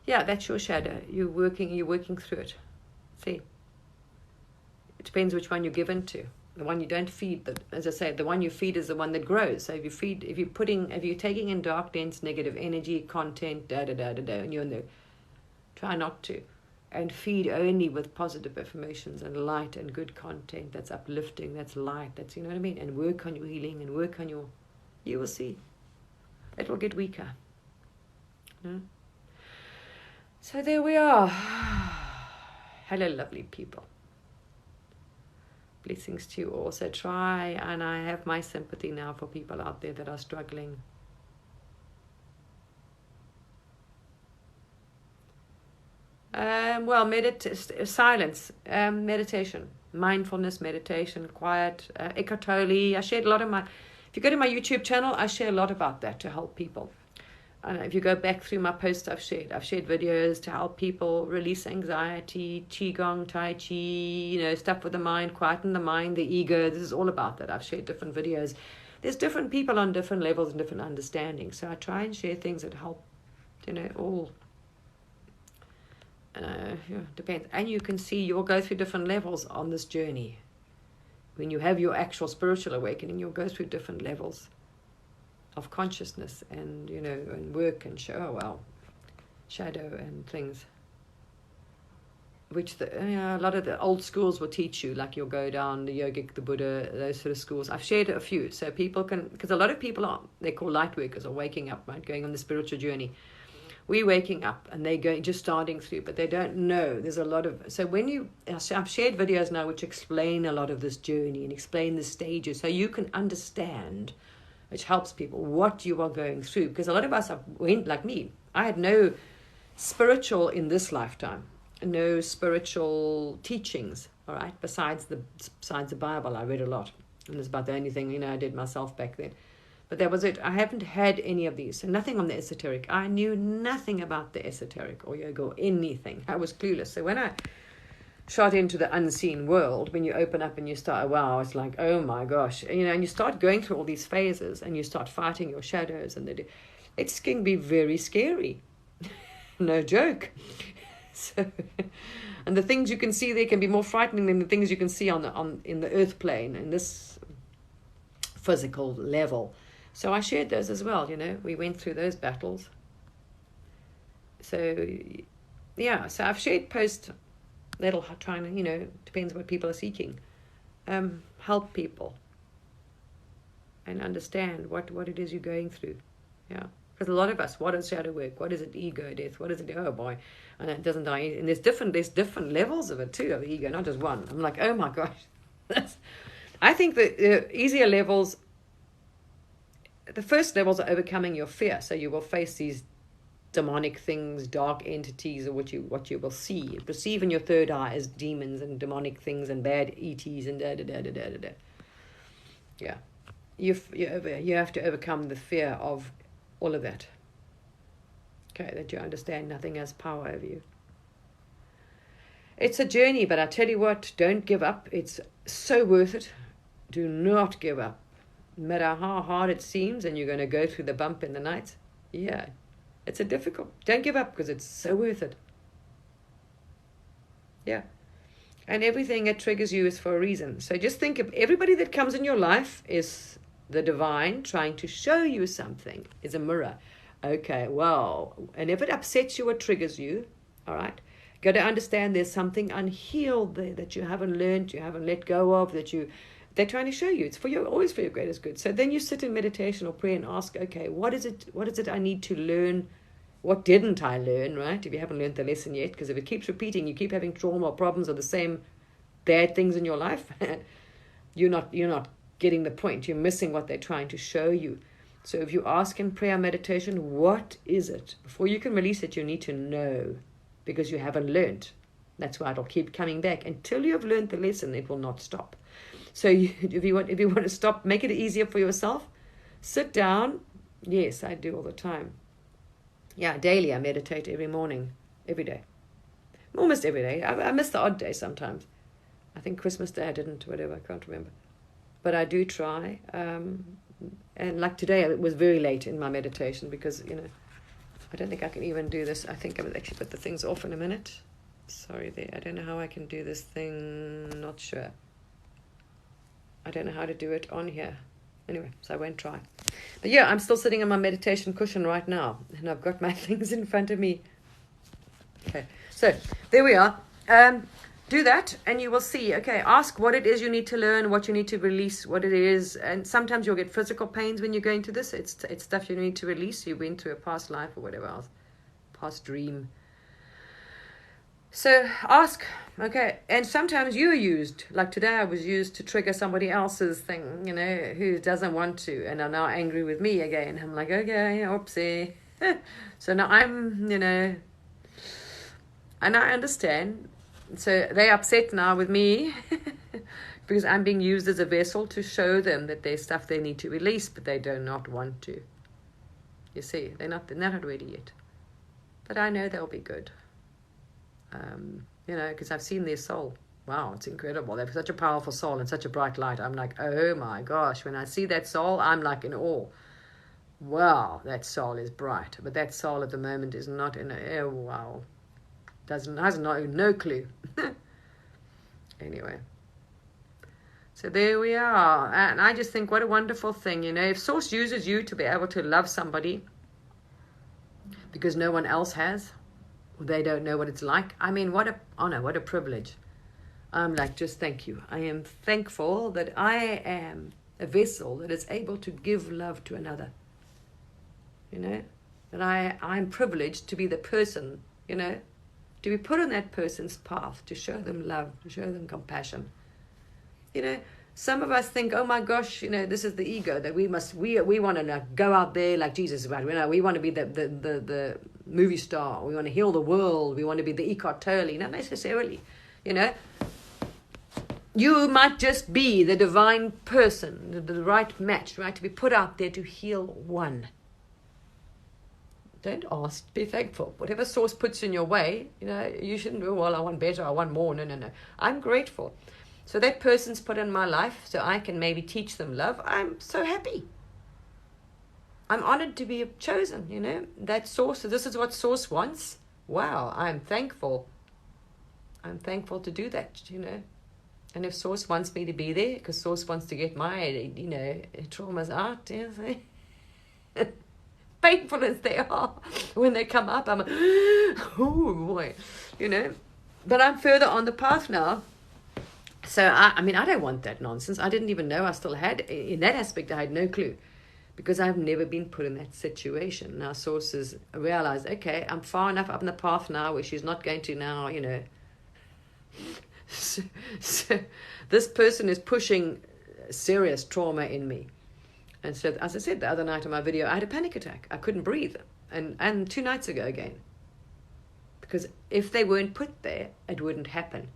Yeah, that's your shadow. You're working through it. See? It depends which one you're given to. The one you don't feed, as I say, the one you feed is the one that grows. So if you're taking in dark, dense, negative energy, content, and you're in there, try not to. And feed only with positive affirmations and light and good content that's uplifting, that's light, that's, you know what I mean? And work on your healing and work on you will see. It will get weaker. No? So there we are. Hello, lovely people. Blessings to you all. So try, and I have my sympathy now for people out there that are struggling. Silence, meditation, mindfulness, meditation, quiet, Eckhart Tolle. I shared a lot of if you go to my YouTube channel, I share a lot about that to help people. And if you go back through my posts, I've shared videos to help people release anxiety, qigong, tai chi, stuff with the mind, quieten the mind, the ego. This is all about that. I've shared different videos. There's different people on different levels and different understandings. So I try and share things that help, all. Depends. And you can see you'll go through different levels on this journey. When you have your actual spiritual awakening, you'll go through different levels of consciousness and, and work and shadow and things. Which a lot of the old schools will teach you, like you'll go down the yogic, the Buddha, those sort of schools. I've shared a few, so people can, because a lot of people they're called light workers or waking up, right, going on the spiritual journey. We're waking up and they're going, just starting through, but they don't know. There's a lot of, so I've shared videos now which explain a lot of this journey and explain the stages so you can understand, which helps people, what you are going through. Because a lot of us went like me. I had no spiritual in this lifetime, no spiritual teachings, all right, besides the Bible. I read a lot, and it's about the only thing, I did myself back then. But that was it. I haven't had any of these. So nothing on the esoteric. I knew nothing about the esoteric or yoga or anything. I was clueless. So when I shot into the unseen world, when you open up and you start, wow, it's like, oh my gosh. And you start going through all these phases and you start fighting your shadows. And it can be very scary. No joke. So, and the things you can see there can be more frightening than the things you can see in the earth plane, in this physical level. So I shared those as well, we went through those battles. So, yeah, so I've shared posts that'll try and, depends what people are seeking, help people and understand what it is you're going through. Yeah, because a lot of us, what is shadow work? What is it? Ego death? What is it? Oh boy, and it doesn't die. And there's different levels of it too, of ego, not just one. I'm like, oh my gosh, I think the easier levels. The first levels are overcoming your fear. So you will face these demonic things, dark entities, or what you will see, perceive in your third eye as demons and demonic things and bad ETs and da. Yeah, you have to overcome the fear of all of that. Okay, that you understand nothing has power over you. It's a journey, but I tell you what, don't give up. It's so worth it. Do not give up. No matter how hard it seems, and you're going to go through the bump in the night. Yeah, it's a difficult. Don't give up, because it's so worth it. Yeah. And everything that triggers you is for a reason. So just think of everybody that comes in your life is the divine trying to show you something, is a mirror. Okay, well, and if it upsets you or triggers you, all right, got to understand there's something unhealed there that you haven't learned, you haven't let go of, they're trying to show you. It's always for your greatest good. So then you sit in meditation or prayer and ask, okay, what is it I need to learn? What didn't I learn, right? If you haven't learned the lesson yet, because if it keeps repeating, you keep having trauma or problems or the same bad things in your life, you're not getting the point. You're missing what they're trying to show you. So if you ask in prayer meditation, what is it? Before you can release it, you need to know, because you haven't learned. That's why it'll keep coming back. Until you have learned the lesson, it will not stop. So if you want to stop, make it easier for yourself. Sit down. Yes, I do all the time. Yeah, daily I meditate every morning, every day. Almost every day. I miss the odd day sometimes. I think Christmas Day I didn't, whatever, I can't remember. But I do try. And like today, it was very late in my meditation because, I don't think I can even do this. I think I will actually put the things off in a minute. Sorry there. I don't know how I can do this thing. Not sure. I don't know how to do it on here. Anyway, so I won't try. But yeah, I'm still sitting on my meditation cushion right now. And I've got my things in front of me. Okay, so there we are. Do that and you will see. Okay, ask what it is you need to learn, what you need to release, what it is. And sometimes you'll get physical pains when you're going to this. It's stuff you need to release. You went to a past life or whatever else, past dream. So ask, okay, and sometimes you're used, like today I was used to trigger somebody else's thing, who doesn't want to, and are now angry with me again. I'm like, okay, oopsie. So now I'm, and I understand. So they're upset now with me because I'm being used as a vessel to show them that there's stuff they need to release, but they do not want to. You see, they're not ready yet. But I know they'll be good. Because I've seen their soul. Wow, it's incredible. They have such a powerful soul and such a bright light. I'm like, oh my gosh, when I see that soul, I'm like in awe. Wow, that soul is bright. But that soul at the moment is not in a, oh wow. Has no clue. Anyway. So there we are. And I just think what a wonderful thing, if Source uses you to be able to love somebody because no one else has, they don't know what it's like. I mean, what a honor, what a privilege. I'm like, just thank you. I am thankful that I am a vessel that is able to give love to another. That I'm privileged to be the person, to be put on that person's path, to show them love, to show them compassion. Some of us think, oh my gosh, this is the ego that we want to go out there like Jesus, right? We want to be the movie star. We want to heal the world. We want to be the Eckhart Tolle. Not necessarily, You might just be the divine person, the right match, right? To be put out there to heal one. Don't ask, be thankful. Whatever Source puts in your way, you shouldn't go, well, I want better, I want more. No. I'm grateful. So that person's put in my life so I can maybe teach them love. I'm so happy. I'm honored to be chosen, that Source. So this is what Source wants. Wow, I'm thankful. I'm thankful to do that, And if Source wants me to be there, because Source wants to get my, traumas out, painful as they are, when they come up, I'm like, oh boy, But I'm further on the path now. So, I don't want that nonsense. I didn't even know I still had, in that aspect, I had no clue. Because I've never been put in that situation. Now, Sources realize, okay, I'm far enough up in the path now where she's not going to now, So this person is pushing serious trauma in me. And so, as I said the other night in my video, I had a panic attack. I couldn't breathe. And 2 nights ago again. Because if they weren't put there, it wouldn't happen.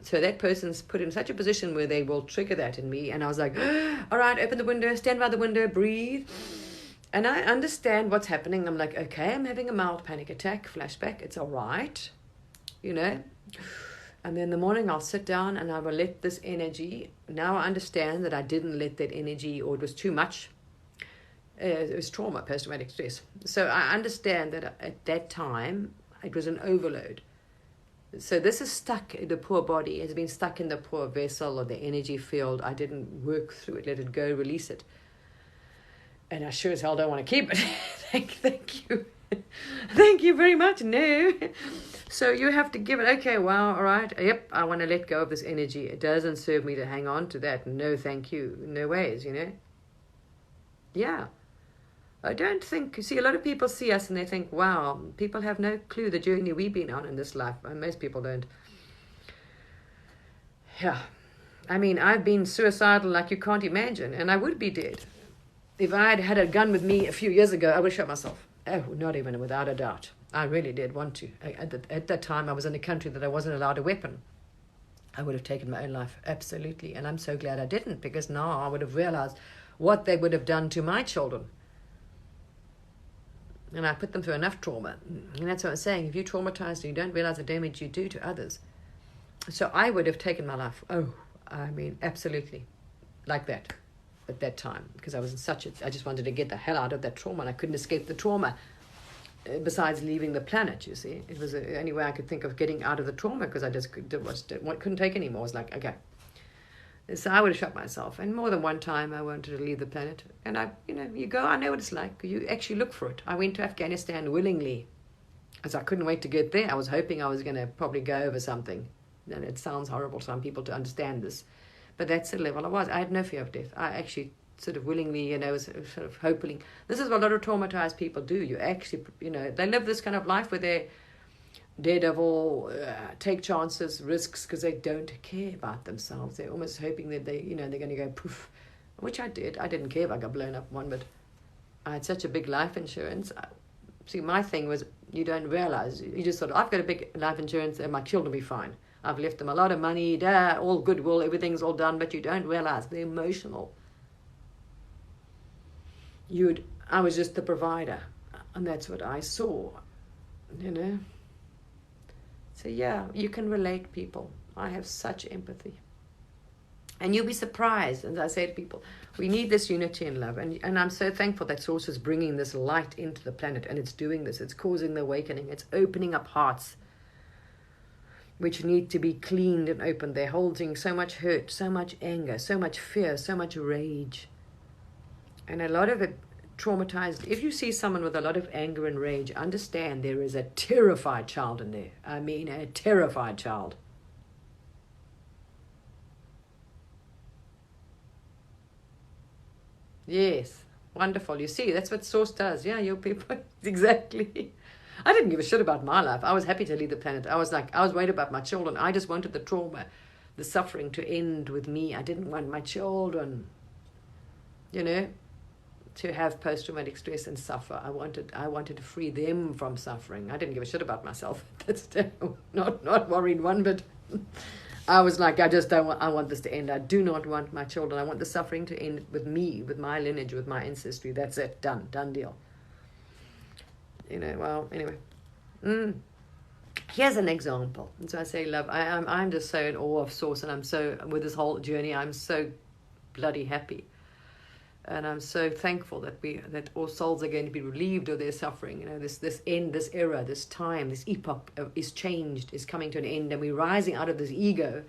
So that person's put in such a position where they will trigger that in me. And I was like, all right, open the window, stand by the window, breathe. And I understand what's happening. I'm like, okay, I'm having a mild panic attack, flashback. It's all right, And then in the morning I'll sit down and I will let this energy. Now I understand that I didn't let that energy, or it was too much. It was trauma, post-traumatic stress. So I understand that at that time, it was an overload. So this is stuck in the poor body, has been stuck in the poor vessel or the energy field. I didn't work through it, let it go, release it. And I sure as hell don't want to keep it. Thank you. Thank you very much. No. So you have to give it, okay, well, all right. Yep, I want to let go of this energy. It doesn't serve me to hang on to that. No, thank you. No ways, Yeah. I don't think, see, a lot of people see us and they think, wow, people have no clue the journey we've been on in this life. And most people don't. Yeah. I mean, I've been suicidal like you can't imagine, and I would be dead. If I had had a gun with me a few years ago, I would have shot myself. Oh, not even without a doubt. I really did want to. At that time, I was in a country that I wasn't allowed a weapon. I would have taken my own life, absolutely. And I'm so glad I didn't, because now I would have realized what they would have done to my children. And I put them through enough trauma. And that's what I'm saying. If you're traumatized and you don't realize the damage you do to others. So I would have taken my life. Oh, I mean, absolutely. Like that. At that time. Because I was in such a... I just wanted to get the hell out of that trauma. And I couldn't escape the trauma. Besides leaving the planet, you see. It was the only way I could think of getting out of the trauma. Because I just couldn't take anymore. I was like, okay. So I would have shot myself. And more than one time I wanted to leave the planet. And you go, I know what it's like. You actually look for it. I went to Afghanistan willingly. As I couldn't wait to get there. I was hoping I was going to probably go over something. And it sounds horrible to some people to understand this. But that's the level I was. I had no fear of death. I actually sort of willingly, was sort of hoping. This is what a lot of traumatized people do. You actually, they live this kind of life where they're daredevil, take chances, risks, because they don't care about themselves. They're almost hoping that they're going to go poof, which I did. I didn't care if I got blown up one, but I had such a big life insurance. See, my thing was, you don't realize, you just thought, I've got a big life insurance and my children will be fine. I've left them a lot of money, all goodwill, everything's all done, but you don't realize the emotional. I was just the provider, and that's what I saw, So yeah, you can relate, people. I have such empathy. And you'll be surprised, as I say to people, we need this unity and love. And I'm so thankful that Source is bringing this light into the planet, and it's doing this. It's causing the awakening. It's opening up hearts which need to be cleaned and opened. They're holding so much hurt, so much anger, so much fear, so much rage. And a lot of it traumatized. If you see someone with a lot of anger and rage, understand there is a terrified child in there. I mean, a terrified child. Yes, wonderful. You see, that's what Source does. Yeah, your people, exactly. I didn't give a shit about my life. I was happy to leave the planet. I was worried about my children. I just wanted the trauma, the suffering to end with me. I didn't want my children, to have post-traumatic stress and suffer. I wanted to free them from suffering. I didn't give a shit about myself. That's not worried one bit. I was like, I want this to end. I do not want my children. I want the suffering to end with me, with my lineage, with my ancestry. That's it. Done deal. Well, anyway. Here's an example. And so I say, love, I'm just so in awe of Source, and I'm so, with this whole journey, I'm so bloody happy. And I'm so thankful that all souls are going to be relieved of their suffering. This end, this era, this time, this epoch is changed, is coming to an end, and we're rising out of this ego.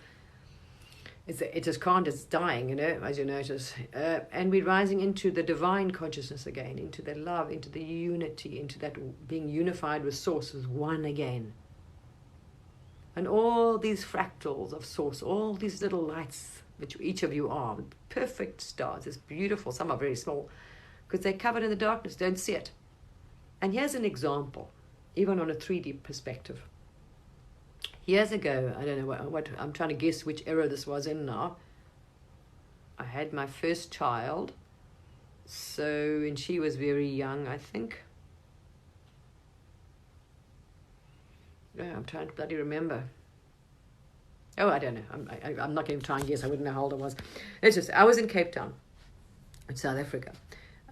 It just can't, it's dying, as you notice. And we're rising into the divine consciousness again, into the love, into the unity, into that being unified with Source as one again. And all these fractals of Source, all these little lights, which each of you are, perfect stars, it's beautiful. Some are very small, because they're covered in the darkness, don't see it. And here's an example, even on a 3D perspective. Years ago, I don't know what I'm trying to guess which era this was in now. I had my first child, and she was very young, I think. Yeah, I'm trying to bloody remember. Oh, I don't know. I'm not going to try and guess. I wouldn't know how old I was. I was in Cape Town, in South Africa,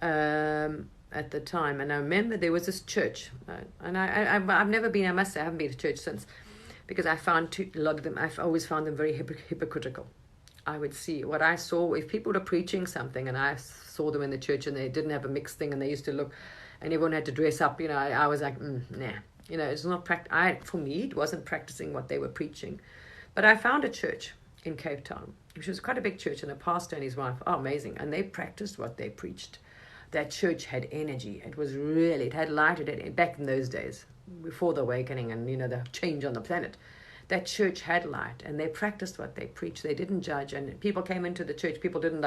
at the time. And I remember there was this church. And I've never been, I must say, I haven't been to church since. Because I found a lot of them, I've always found them very hypocritical. I would see what I saw, if people were preaching something and I saw them in the church and they didn't have a mixed thing and they used to look, and everyone had to dress up, I was like, nah. It's not for me, it wasn't practicing what they were preaching. But I found a church in Cape Town, which was quite a big church, and a pastor and his wife, amazing. And they practiced what they preached. That church had energy. It had light, back in those days, before the awakening and, the change on the planet. That church had light, and they practiced what they preached. They didn't judge, and people came into the church. People didn't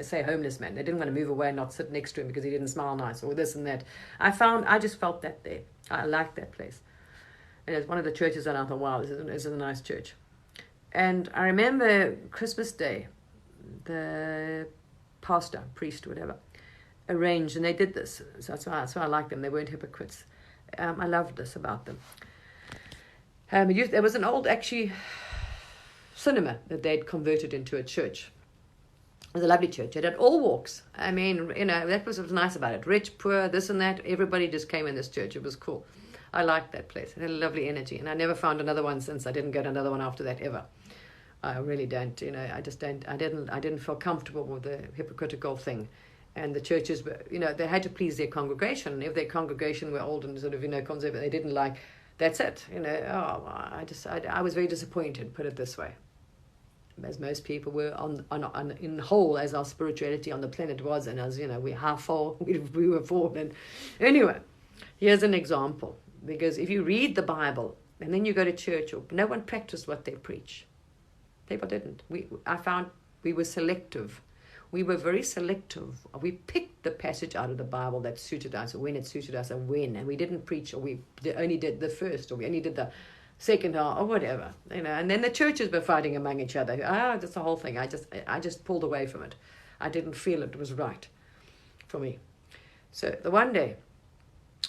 say homeless man. They didn't want to move away and not sit next to him because he didn't smile nice or this and that. I just felt that there. I liked that place. And it's one of the churches that I thought, wow, this is a nice church. And I remember Christmas Day, the pastor, priest, whatever, arranged, and they did this. So that's why I like them. They weren't hypocrites. I loved this about them. There was an old, actually, cinema that they'd converted into a church. It was a lovely church. It had all walks. I mean, you know, that was what was nice about it. Rich, poor, this and that. Everybody just came in this church. It was cool. I liked that place. It had a lovely energy. And I never found another one since. I didn't go to another one after that ever. I really don't. You know, I just don't. I didn't feel comfortable with the hypocritical thing. And the churches were, you know, they had to please their congregation. And if their congregation were old and sort of, you know, conservative, they didn't like, that's it. You know, I was very disappointed, put it this way. As most people were in whole, as our spirituality on the planet was, and as, you know, how far we were fallen. Anyway, here's an example. Because if you read the Bible, and then you go to church, no one practiced what they preach. People didn't. I found we were selective. We were very selective. We picked the passage out of the Bible that suited us, when it suited us, and when. And we didn't preach, or we only did the first, or we only did the second half, or whatever. You know. And then the churches were fighting among each other. That's the whole thing. I just pulled away from it. I didn't feel it was right for me. So the one day,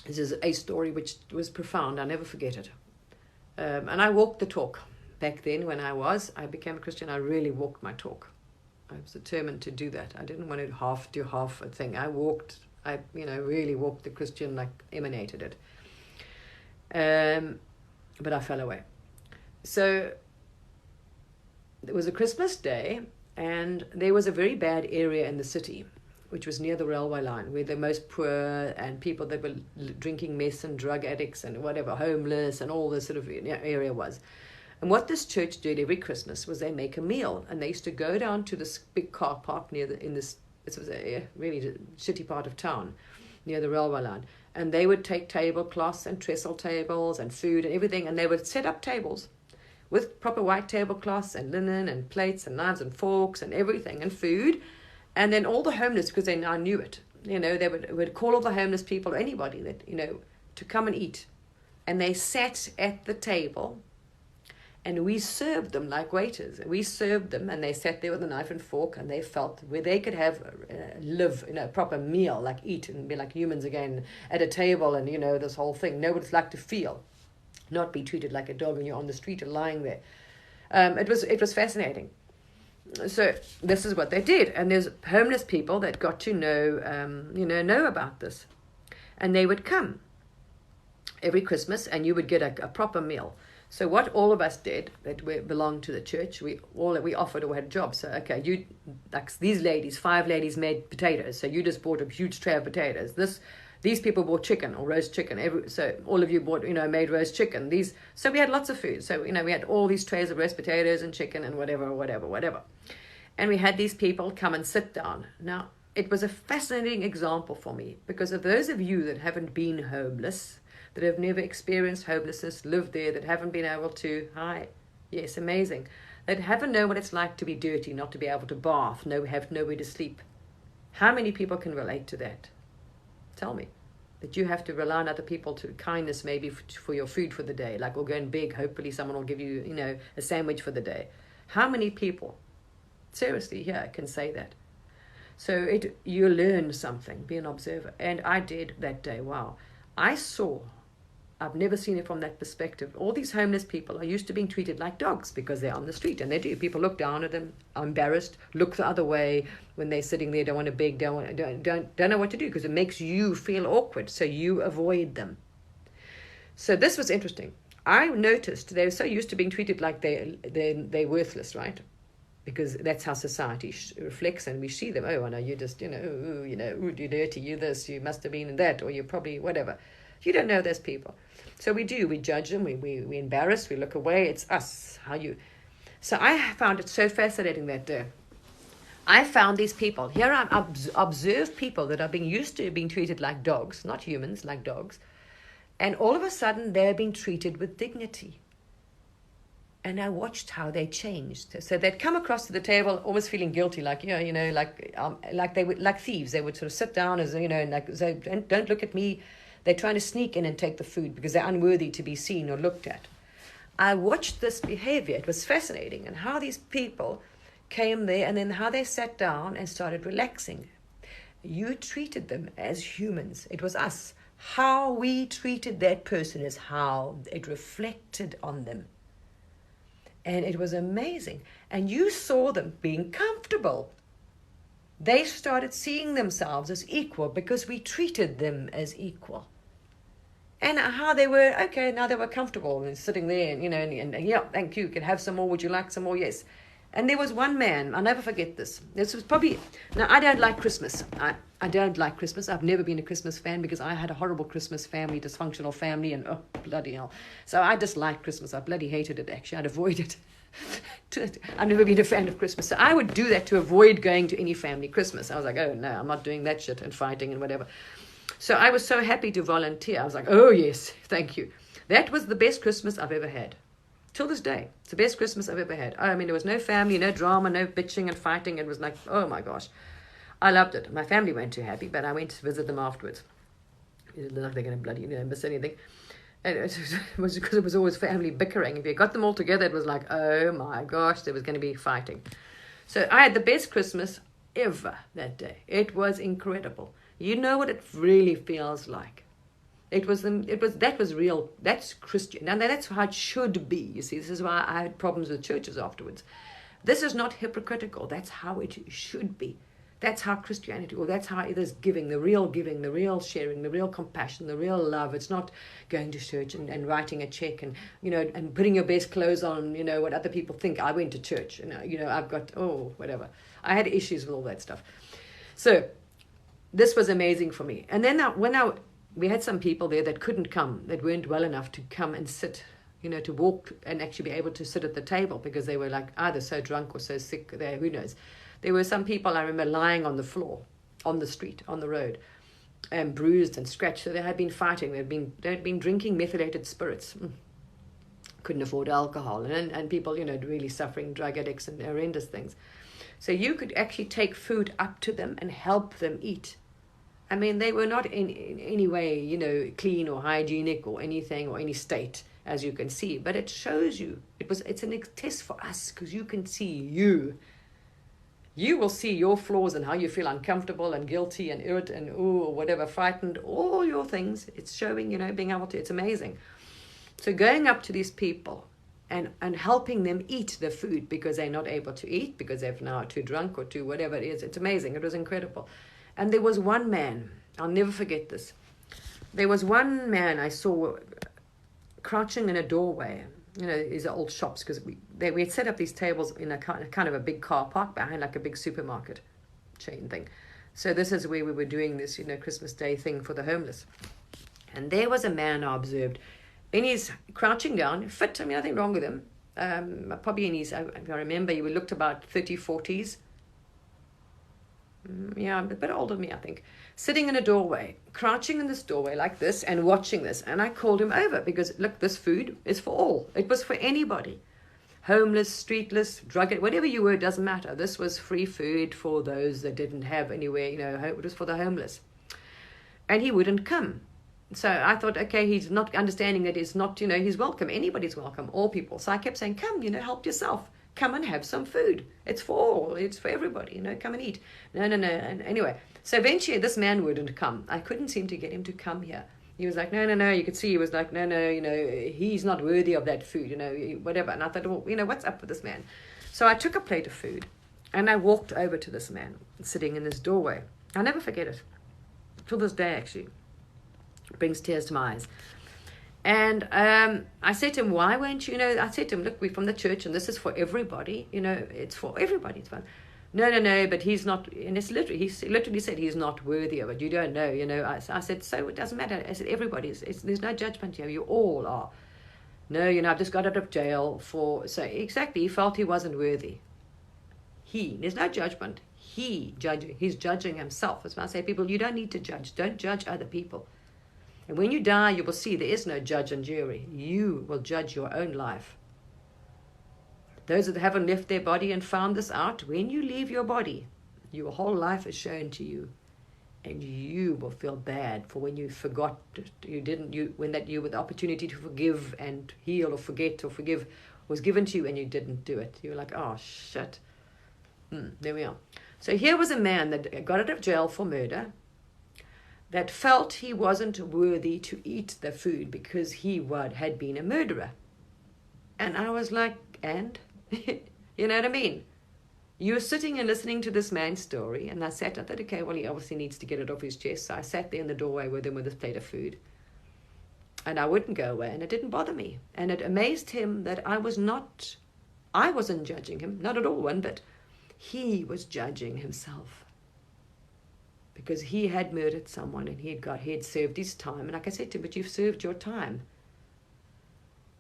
this is a story which was profound. I'll never forget it. And I walked the talk. Back then, when I became a Christian, I really walked my talk. I was determined to do that. I didn't want to do half a thing. I really walked the Christian, like emanated it. But I fell away. So it was a Christmas day, and there was a very bad area in the city, which was near the railway line, where the most poor and people that were drinking mess and drug addicts and whatever, homeless and all this sort of area was. And what this church did every Christmas was they make a meal, and they used to go down to this big car park it was a really shitty part of town, near the railway line, and they would take tablecloths and trestle tables and food and everything, and they would set up tables with proper white tablecloths and linen and plates and knives and forks and everything and food, and then all the homeless, because they now knew it, you know, they would call all the homeless people, anybody that, you know, to come and eat, and they sat at the table. And we served them like waiters. We served them, and they sat there with a knife and fork, and they felt where they could have live, you know, a proper meal, like eat and be like humans again at a table, and, you know, this whole thing. Know what it's like to feel, not be treated like a dog when you're on the street or lying there. It was fascinating. So this is what they did, and there's homeless people that got to know about this, and they would come every Christmas, and you would get a proper meal. So what all of us did that belonged to the church, we offered or had jobs. So, okay, these ladies, 5 ladies made potatoes. So you just bought a huge tray of potatoes. These people bought chicken or roast chicken. So all of you bought, you know, made roast chicken. So we had lots of food. So, you know, we had all these trays of roast potatoes and chicken and whatever. And we had these people come and sit down. Now, it was a fascinating example for me, because of those of you that haven't been homeless, that have never experienced homelessness, lived there, that haven't been able to, amazing, that haven't known what it's like to be dirty, not to be able to bath, have nowhere to sleep. How many people can relate to that? Tell me. That you have to rely on other people to kindness, maybe for your food for the day, like, or go and beg, hopefully someone will give you, you know, a sandwich for the day. How many people, seriously, can say that? So you learn something, be an observer. And I did that day. Wow. I've never seen it from that perspective. All these homeless people are used to being treated like dogs because they're on the street, and they do. People look down at them, are embarrassed, look the other way when they're sitting there, don't want to beg, don't know what to do, because it makes you feel awkward, so you avoid them. So this was interesting. I noticed they were so used to being treated like they're worthless, right? Because that's how society reflects, and we see them. Oh, I know, you just, you're dirty, you this, you must have been in that, or you're probably whatever. You don't know those people. So we judge them, we embarrass, we look away, it's us, So I found it so fascinating that day. I found these people, here I observe people that are being used to being treated like dogs, not humans, like dogs, and all of a sudden they're being treated with dignity. And I watched how they changed. So they'd come across to the table, always feeling guilty, like they would, like thieves. They would sort of sit down as, and like, so don't look at me. They're trying to sneak in and take the food because they're unworthy to be seen or looked at. I watched this behavior. It was fascinating, and how these people came there and then how they sat down and started relaxing. You treated them as humans. It was us. How we treated that person is how it reflected on them. And it was amazing. And you saw them being comfortable. They started seeing themselves as equal because we treated them as equal. And how they were, okay, now they were comfortable and sitting there and, and yeah, thank you, can have some more, would you like some more? Yes. And there was one man, I'll never forget this. This was probably, now I don't like Christmas. I don't like Christmas. I've never been a Christmas fan because I had a horrible Christmas family, dysfunctional family, and oh, bloody hell. So I disliked Christmas. I bloody hated it, actually. I'd avoid it. I've never been a fan of Christmas. So I would do that to avoid going to any family Christmas. I was like, oh no, I'm not doing that shit and fighting and whatever. So I was so happy to volunteer. I was like, oh yes, thank you. That was the best Christmas I've ever had. Till this day, it's the best Christmas I've ever had. I mean, there was no family, no drama, no bitching and fighting. It was like, oh my gosh. I loved it. My family weren't too happy, but I went to visit them afterwards. It looked like they're going to bloody, miss anything. And it was because it was always family bickering. If you got them all together, it was like, oh my gosh, there was going to be fighting. So I had the best Christmas ever that day. It was incredible. You know what it really feels like. That was real. That's Christian. And that's how it should be. You see, this is why I had problems with churches afterwards. This is not hypocritical. That's how it should be. That's how Christianity, or that's how it is giving, the real sharing, the real compassion, the real love. It's not going to church and writing a check and, and putting your best clothes on, what other people think. I went to church and, I've got, whatever. I had issues with all that stuff. So this was amazing for me. And then we had some people there that couldn't come, that weren't well enough to come and sit, to walk and actually be able to sit at the table because they were like either so drunk or so sick there, who knows. There were some people I remember lying on the floor, on the street, on the road, and bruised and scratched. So they had been fighting. They'd been drinking methylated spirits. Couldn't afford alcohol. And people, really suffering, drug addicts and horrendous things. So you could actually take food up to them and help them eat. I mean, they were not in any way, clean or hygienic or anything or any state, as you can see. But it shows you. It's a test for us because you can see you. You will see your flaws and how you feel uncomfortable and guilty and irritated and or whatever, frightened, all your things. It's showing, being able to, it's amazing. So going up to these people and helping them eat the food because they're not able to eat, because they're now too drunk or too whatever it is. It's amazing. It was incredible. And there was one man, I'll never forget this. There was one man I saw crouching in a doorway. These are old shops because we had set up these tables in a kind of a big car park behind like a big supermarket chain thing. So this is where we were doing this, Christmas Day thing for the homeless. And there was a man I observed, and he's crouching down, fit. I mean, nothing wrong with him. Probably in his, if I remember, he looked about 30, 40s. Yeah, a bit older than me, I think. Sitting in a doorway, crouching in this doorway like this and watching this. And I called him over because, look, this food is for all. It was for anybody. Homeless, streetless, drug, whatever you were, doesn't matter. This was free food for those that didn't have anywhere, it was for the homeless. And he wouldn't come. So I thought, okay, he's not understanding that it's not, he's welcome. Anybody's welcome, all people. So I kept saying, come, help yourself. Come and have some food. It's for all. It's for everybody. Come and eat. No. And anyway, so eventually this man wouldn't come. I couldn't seem to get him to come here. He was like, no. You could see he was like, no, he's not worthy of that food, whatever. And I thought, well, what's up with this man? So I took a plate of food and I walked over to this man sitting in this doorway. I'll never forget it. Till this day, actually. It brings tears to my eyes. And I said to him, why won't you, I said to him, look, we're from the church and this is for everybody, it's for everybody. It's fun. No, but he's not, and he literally said he's not worthy of it. You don't know, I said, so it doesn't matter. I said, everybody, there's no judgment here. You all are. No, I've just got out of jail so exactly, he felt he wasn't worthy. There's no judgment. He's judging himself. That's why I say, people, you don't need to judge. Don't judge other people. And when you die, you will see there is no judge and jury. You will judge your own life. Those that haven't left their body and found this out, when you leave your body, your whole life is shown to you. And you will feel bad for when you forgot, when you with the opportunity to forgive and heal or forget or forgive was given to you and you didn't do it. You're like, oh shit. There we are. So here was a man that got out of jail for murder, that felt he wasn't worthy to eat the food because he had been a murderer. And I was like, and? You know what I mean? You were sitting and listening to this man's story, and I thought, okay, well, he obviously needs to get it off his chest. So I sat there in the doorway with him with his plate of food. And I wouldn't go away, and it didn't bother me. And it amazed him that I wasn't judging him, not at all, one bit. He was judging himself. Because he had murdered someone, and he had served his time. And like I said to him, but you've served your time.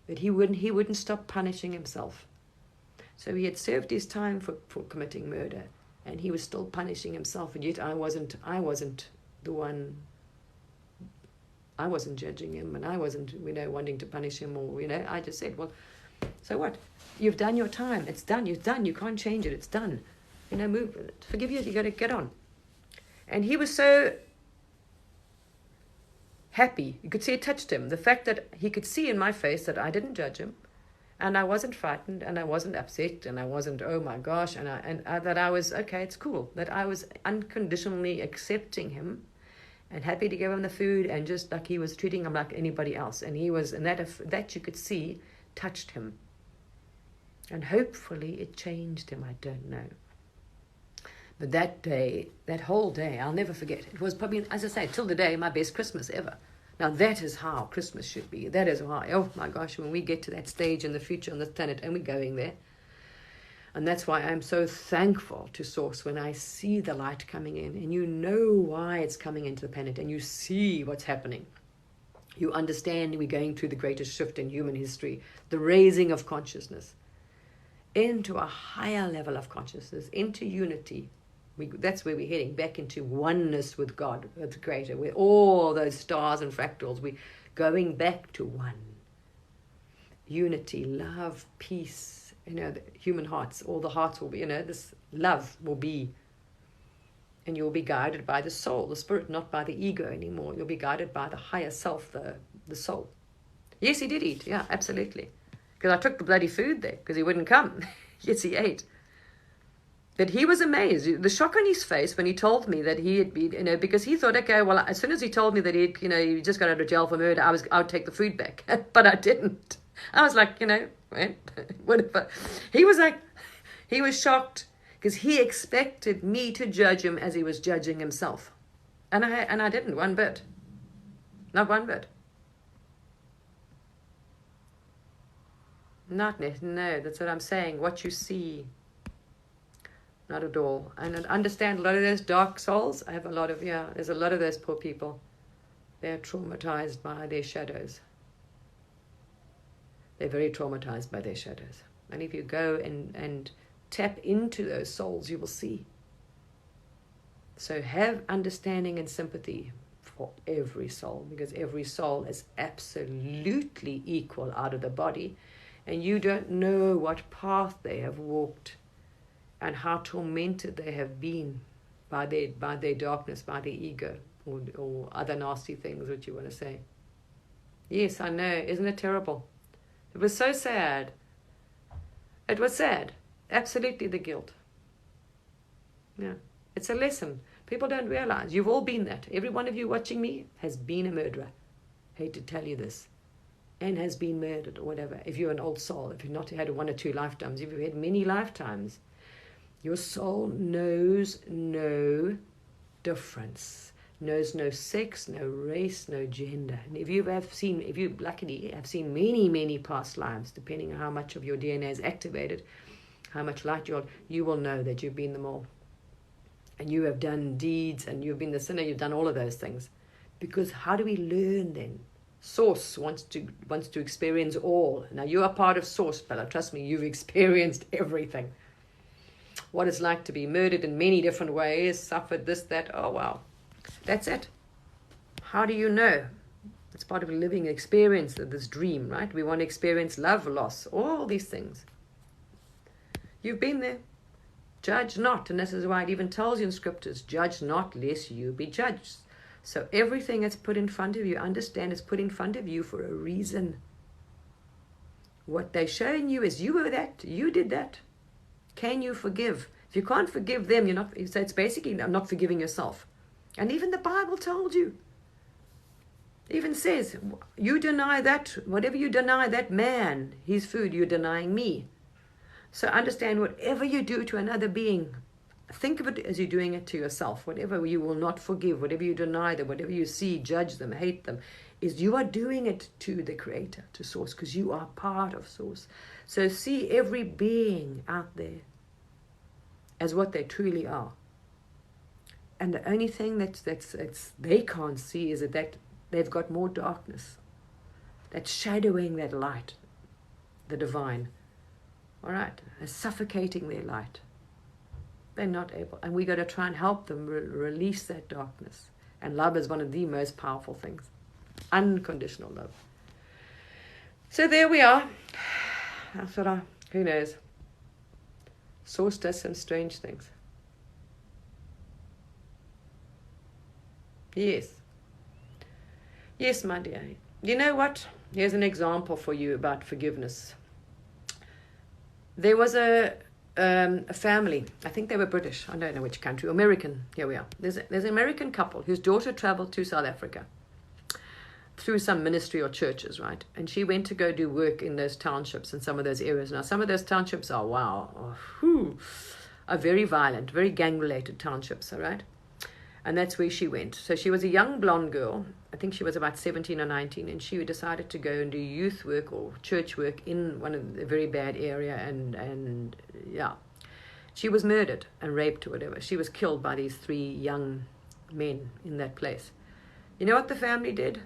But he wouldn't stop punishing himself. So he had served his time for committing murder, and he was still punishing himself, and yet I wasn't the one. I wasn't judging him, and I wasn't, wanting to punish him, or, I just said, well, so what? You've done your time. It's done. You've done. You can't change it. It's done. Move with it. Forgive you. You got to get on. And he was so happy. You could see it touched him. The fact that he could see in my face that I didn't judge him. And I wasn't frightened, and I wasn't upset, and I wasn't, oh my gosh, and that I was, okay, it's cool. That I was unconditionally accepting him and happy to give him the food, and just like he was treating him like anybody else. And he was, and that you could see touched him. And hopefully it changed him, I don't know. But that day, that whole day, I'll never forget. It was probably, as I say, till the day, my best Christmas ever. Now that is how Christmas should be. That is why, oh my gosh, when we get to that stage in the future on this planet, and we're going there. And that's why I'm so thankful to Source when I see the light coming in, and you know why it's coming into the planet, and you see what's happening. You understand we're going through the greatest shift in human history, the raising of consciousness into a higher level of consciousness, into unity. That's where we're heading, back into oneness with God, with the Creator, with all those stars and fractals. We're going back to one. Unity, love, peace, the human hearts, all the hearts will be, this love will be, and you'll be guided by the soul, the spirit, not by the ego anymore. You'll be guided by the higher self, the soul. Yes, he did eat, yeah, absolutely. Because I took the bloody food there, because he wouldn't come. Yes, he ate. But he was amazed. The shock on his face when he told me that he had been, because he thought, okay, well, as soon as he told me that he just got out of jail for murder, I would take the food back. But I didn't. I was like, whatever. He was shocked because he expected me to judge him as he was judging himself. And I didn't, one bit. Not one bit. No, that's what I'm saying. What you see. Not at all. And I understand a lot of those dark souls. I have there's a lot of those poor people. They're traumatized by their shadows. They're very traumatized by their shadows. And if you go and tap into those souls, you will see. So have understanding and sympathy for every soul, because every soul is absolutely equal out of the body. And you don't know what path they have walked and how tormented they have been by their darkness, by their ego, or other nasty things that you want to say. Yes, I know. Isn't it terrible? It was so sad. It was sad. Absolutely the guilt. Yeah. It's a lesson. People don't realize. You've all been that. Every one of you watching me has been a murderer. Hate to tell you this. And has been murdered or whatever. If you're an old soul, if you've not had one or two lifetimes, if you've had many lifetimes, your soul knows no difference, knows no sex, no race, no gender. And if you luckily have seen many, many past lives, depending on how much of your DNA is activated, how much light you will know that you've been them all. And you have done deeds, and you've been the sinner, you've done all of those things. Because how do we learn then? Source wants to experience all. Now you are part of Source, Bella. Trust me, you've experienced everything. What it's like to be murdered in many different ways, suffered this, that. Oh, wow. That's it. How do you know? It's part of a living experience of this dream, right? We want to experience love, loss, all these things. You've been there. Judge not. And this is why it even tells you in scriptures, judge not lest you be judged. So everything that's put in front of you, understand it's put in front of you for a reason. What they're showing you is you were that, you did that. Can you forgive? If you can't forgive them, you're not, so it's basically not forgiving yourself. And even the Bible told you. It even says, you deny that, whatever you deny that man, his food, you're denying me. So understand, whatever you do to another being, think of it as you're doing it to yourself. Whatever you will not forgive, whatever you deny them, whatever you see, judge them, hate them, is you are doing it to the Creator, to Source, because you are part of Source. So see every being out there as what they truly are. And the only thing that's they can't see is that they've got more darkness that's shadowing that light, the divine. All right, suffocating their light. They're not able, and we got to try and help them release that darkness. And love is one of the most powerful things, unconditional love. So there we are. That's what who knows? Source does some strange things. Yes, my dear. You know what? Here's an example for you about forgiveness. There was a family, I think they were British, I don't know which country, American, here we are. There's an American couple whose daughter traveled to South Africa through some ministry or churches, right? And she went to go do work in those townships in some of those areas. Now, some of those townships are, are very violent, very gang-related townships, all right? And that's where she went. So she was a young blonde girl. I think she was about 17 or 19, and she decided to go and do youth work or church work in one of the very bad area, and yeah. She was murdered and raped or whatever. She was killed by these 3 young men in that place. You know what the family did?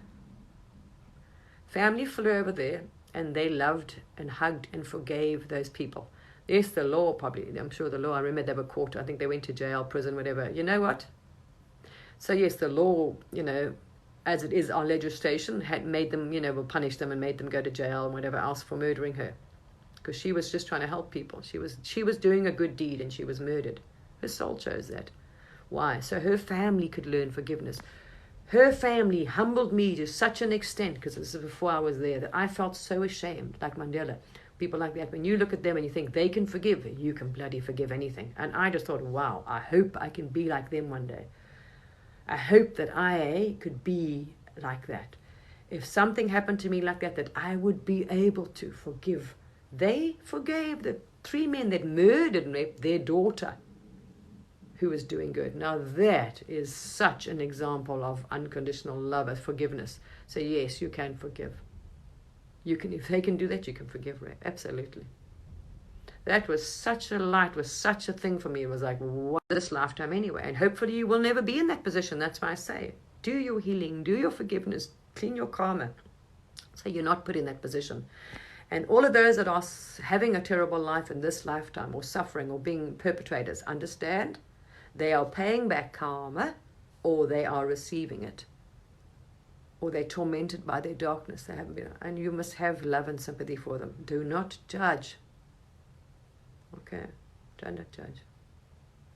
Family flew over there, and they loved and hugged and forgave those people. Yes, the law probably, I'm sure the law, I remember they were caught. I think they went to jail, prison, whatever. You know what? So yes, the law, as it is our legislation, had made them, will punish them and made them go to jail and whatever else for murdering her. Because she was just trying to help people. She was doing a good deed and she was murdered. Her soul chose that. Why? So her family could learn forgiveness. Her family humbled me to such an extent, because this is before I was there, that I felt so ashamed, like Mandela. People like that, when you look at them and you think they can forgive, you can bloody forgive anything. And I just thought, wow, I hope I can be like them one day. I hope that I could be like that. If something happened to me like that I would be able to forgive. They forgave the 3 men that murdered and raped their daughter, who was doing good. Now that is such an example of unconditional love and forgiveness. So yes, you can forgive. You can, if they can do that, you can forgive rape. Absolutely. That was such a light, was such a thing for me. It was like, what, this lifetime anyway. And hopefully you will never be in that position. That's why I say, do your healing, do your forgiveness, clean your karma, so you're not put in that position. And all of those that are having a terrible life in this lifetime, or suffering, or being perpetrators, understand they are paying back karma, or they are receiving it, or they're tormented by their darkness. They haven't been, and you must have love and sympathy for them. Do not judge. Okay, do not judge.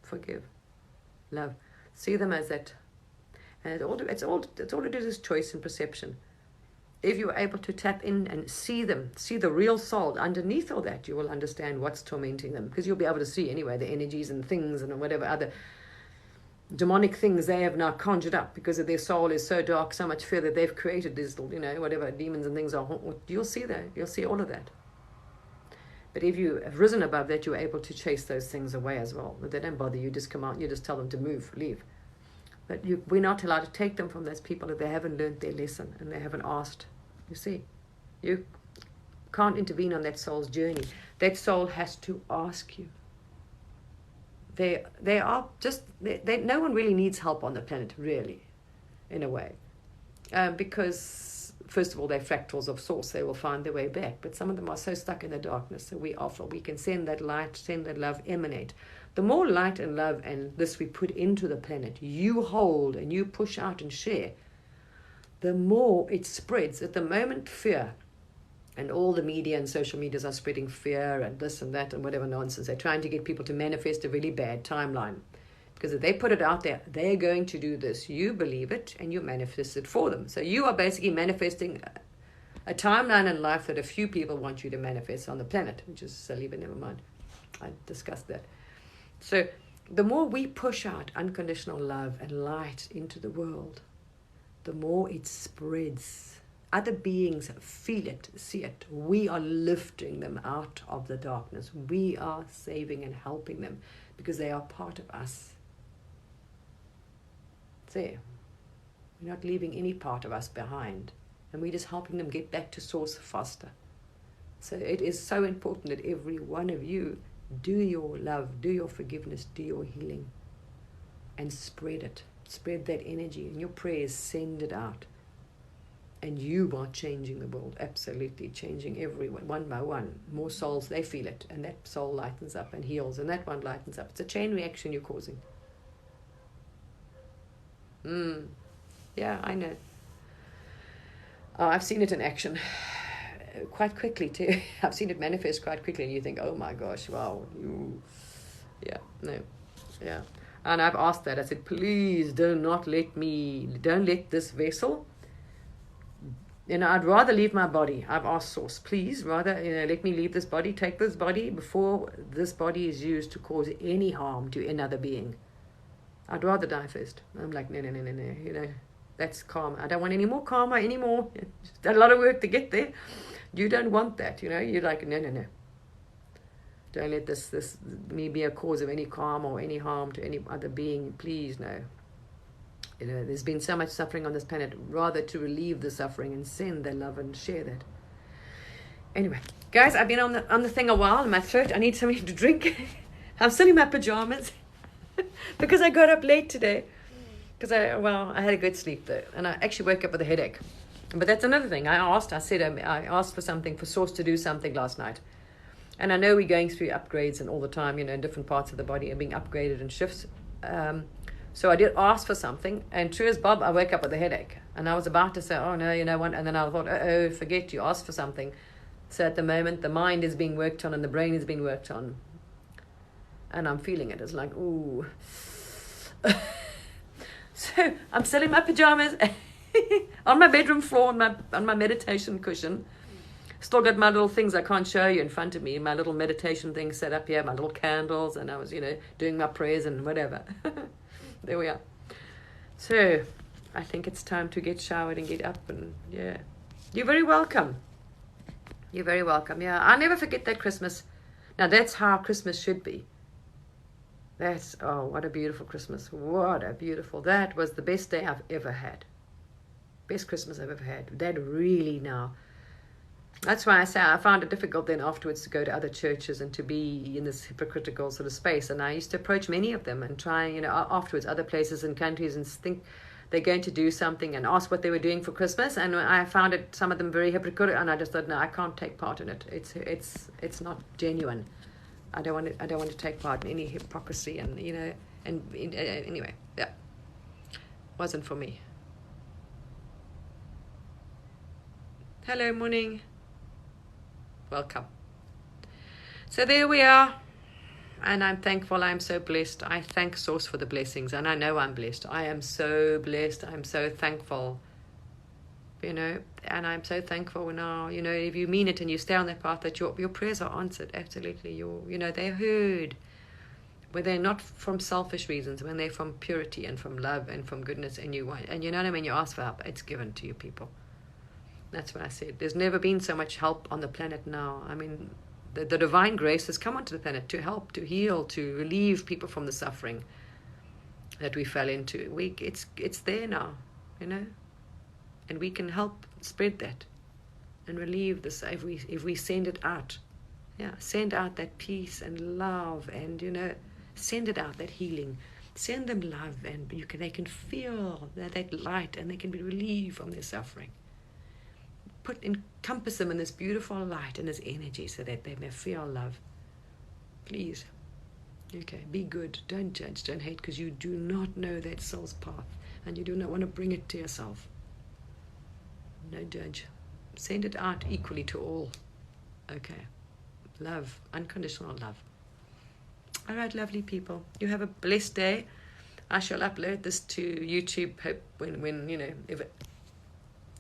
Forgive, love. See them as that, and it's all it is choice and perception. If you are able to tap in and see them, see the real soul underneath all that, you will understand what's tormenting them, because you'll be able to see anyway the energies and things and whatever other demonic things they have now conjured up, because of their soul is so dark, so much fear that they've created these little, whatever demons and things are. You'll see that. You'll see all of that. But if you have risen above that, you're able to chase those things away as well. But they don't bother you. Just come out. You just tell them to move, leave. But we're not allowed to take them from those people if they haven't learned their lesson and they haven't asked. You see, you can't intervene on that soul's journey. That soul has to ask you. They are just, no one really needs help on the planet, really, in a way. Because first of all, they're fractals of Source. They will find their way back. But some of them are so stuck in the darkness. So we can send that light, send that love, emanate. The more light and love and this we put into the planet, you hold and you push out and share, the more it spreads. At the moment, fear And all the media and social medias are spreading fear and this and that and whatever nonsense. They're trying to get people to manifest a really bad timeline. Because if they put it out there, they're going to do this. You believe it and you manifest it for them. So you are basically manifesting a timeline in life that a few people want you to manifest on the planet, which is silly, but never mind. I discussed that. So the more we push out unconditional love and light into the world, the more it spreads. Other beings feel it, see it. We are lifting them out of the darkness. We are saving and helping them because they are part of us. There. We're not leaving any part of us behind. And we're just helping them get back to source faster. So it is so important that every one of you do your love, do your forgiveness, do your healing. And spread it. Spread that energy. In your prayers, send it out. And you are changing the world, absolutely changing everyone, one by one. More souls, they feel it, and that soul lightens up and heals, and that one lightens up. It's a chain reaction you're causing. Yeah, I know. Oh, I've seen it in action quite quickly too. I've seen it manifest quite quickly, and you think, oh my gosh, wow. Yeah, no, yeah. And I've asked that. I said, please don't let this vessel. I'd rather leave my body. I've asked Source, please, rather, let me leave this body, take this body before this body is used to cause any harm to another being. I'd rather die first. I'm like, no, that's karma. I don't want any more karma anymore. It's done a lot of work to get there. You don't want that, You're like, no. Don't let this me be a cause of any karma or any harm to any other being. Please, no. There's been so much suffering on this planet, rather to relieve the suffering and send the love and share that. Anyway, guys, I've been on the thing a while in my throat. I need something to drink. I'm still in my pajamas because I got up late today. Because I had a good sleep though, and I actually woke up with a headache. But that's another thing. I asked for something, for Source to do something last night. And I know we're going through upgrades and all the time, in different parts of the body are being upgraded and shifts. So I did ask for something, and true as Bob, I woke up with a headache. And I was about to say, oh no, what? And then I thought, forget you asked for something. So at the moment, the mind is being worked on and the brain is being worked on. And I'm feeling it. It's like, ooh. So I'm still in my pajamas on my bedroom floor on my meditation cushion. Still got my little things I can't show you in front of me, my little meditation things set up here, my little candles, and I was, doing my prayers and whatever. There we are. So I think it's time to get showered and get up, and yeah. You're very welcome. You're very welcome. Yeah, I'll never forget that Christmas. Now that's how Christmas should be. What a beautiful Christmas. That was the best day I've ever had. Best Christmas I've ever had. That really now. That's why I say I found it difficult then afterwards to go to other churches and to be in this hypocritical sort of space. And I used to approach many of them and try, afterwards other places and countries and think they're going to do something and ask what they were doing for Christmas. And I found it, some of them very hypocritical, and I just thought, no, I can't take part in it. It's not genuine. I don't want to take part in any hypocrisy and anyway, yeah, wasn't for me. Hello, morning. Welcome. So there we are, and I'm thankful. I'm so blessed. I thank Source for the blessings, and I know I'm blessed. I am so blessed. I'm so thankful. And I'm so thankful now. If you mean it and you stay on that path, that your prayers are answered. Absolutely, they're heard. When they're not from selfish reasons, when they're from purity and from love and from goodness, and you what I mean. You ask for help, it's given to you, people. That's what I said. There's never been so much help on the planet now. I mean, the divine grace has come onto the planet to help, to heal, to relieve people from the suffering that we fell into. It's there now, and we can help spread that and relieve this if we send it out. Yeah, send out that peace and love, and send it out, that healing. Send them love, and they can feel that light, and they can be relieved from their suffering. Encompass them in this beautiful light and this energy so that they may feel love. Please. Okay, be good. Don't judge, don't hate, because you do not know that soul's path, and you do not want to bring it to yourself. No judge. Send it out equally to all. Okay. Love, unconditional love. All right, lovely people. You have a blessed day. I shall upload this to YouTube when if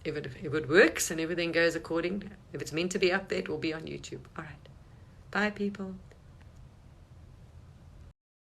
it works and everything goes according. If it's meant to be up there, it will be on YouTube. All right. Bye, people.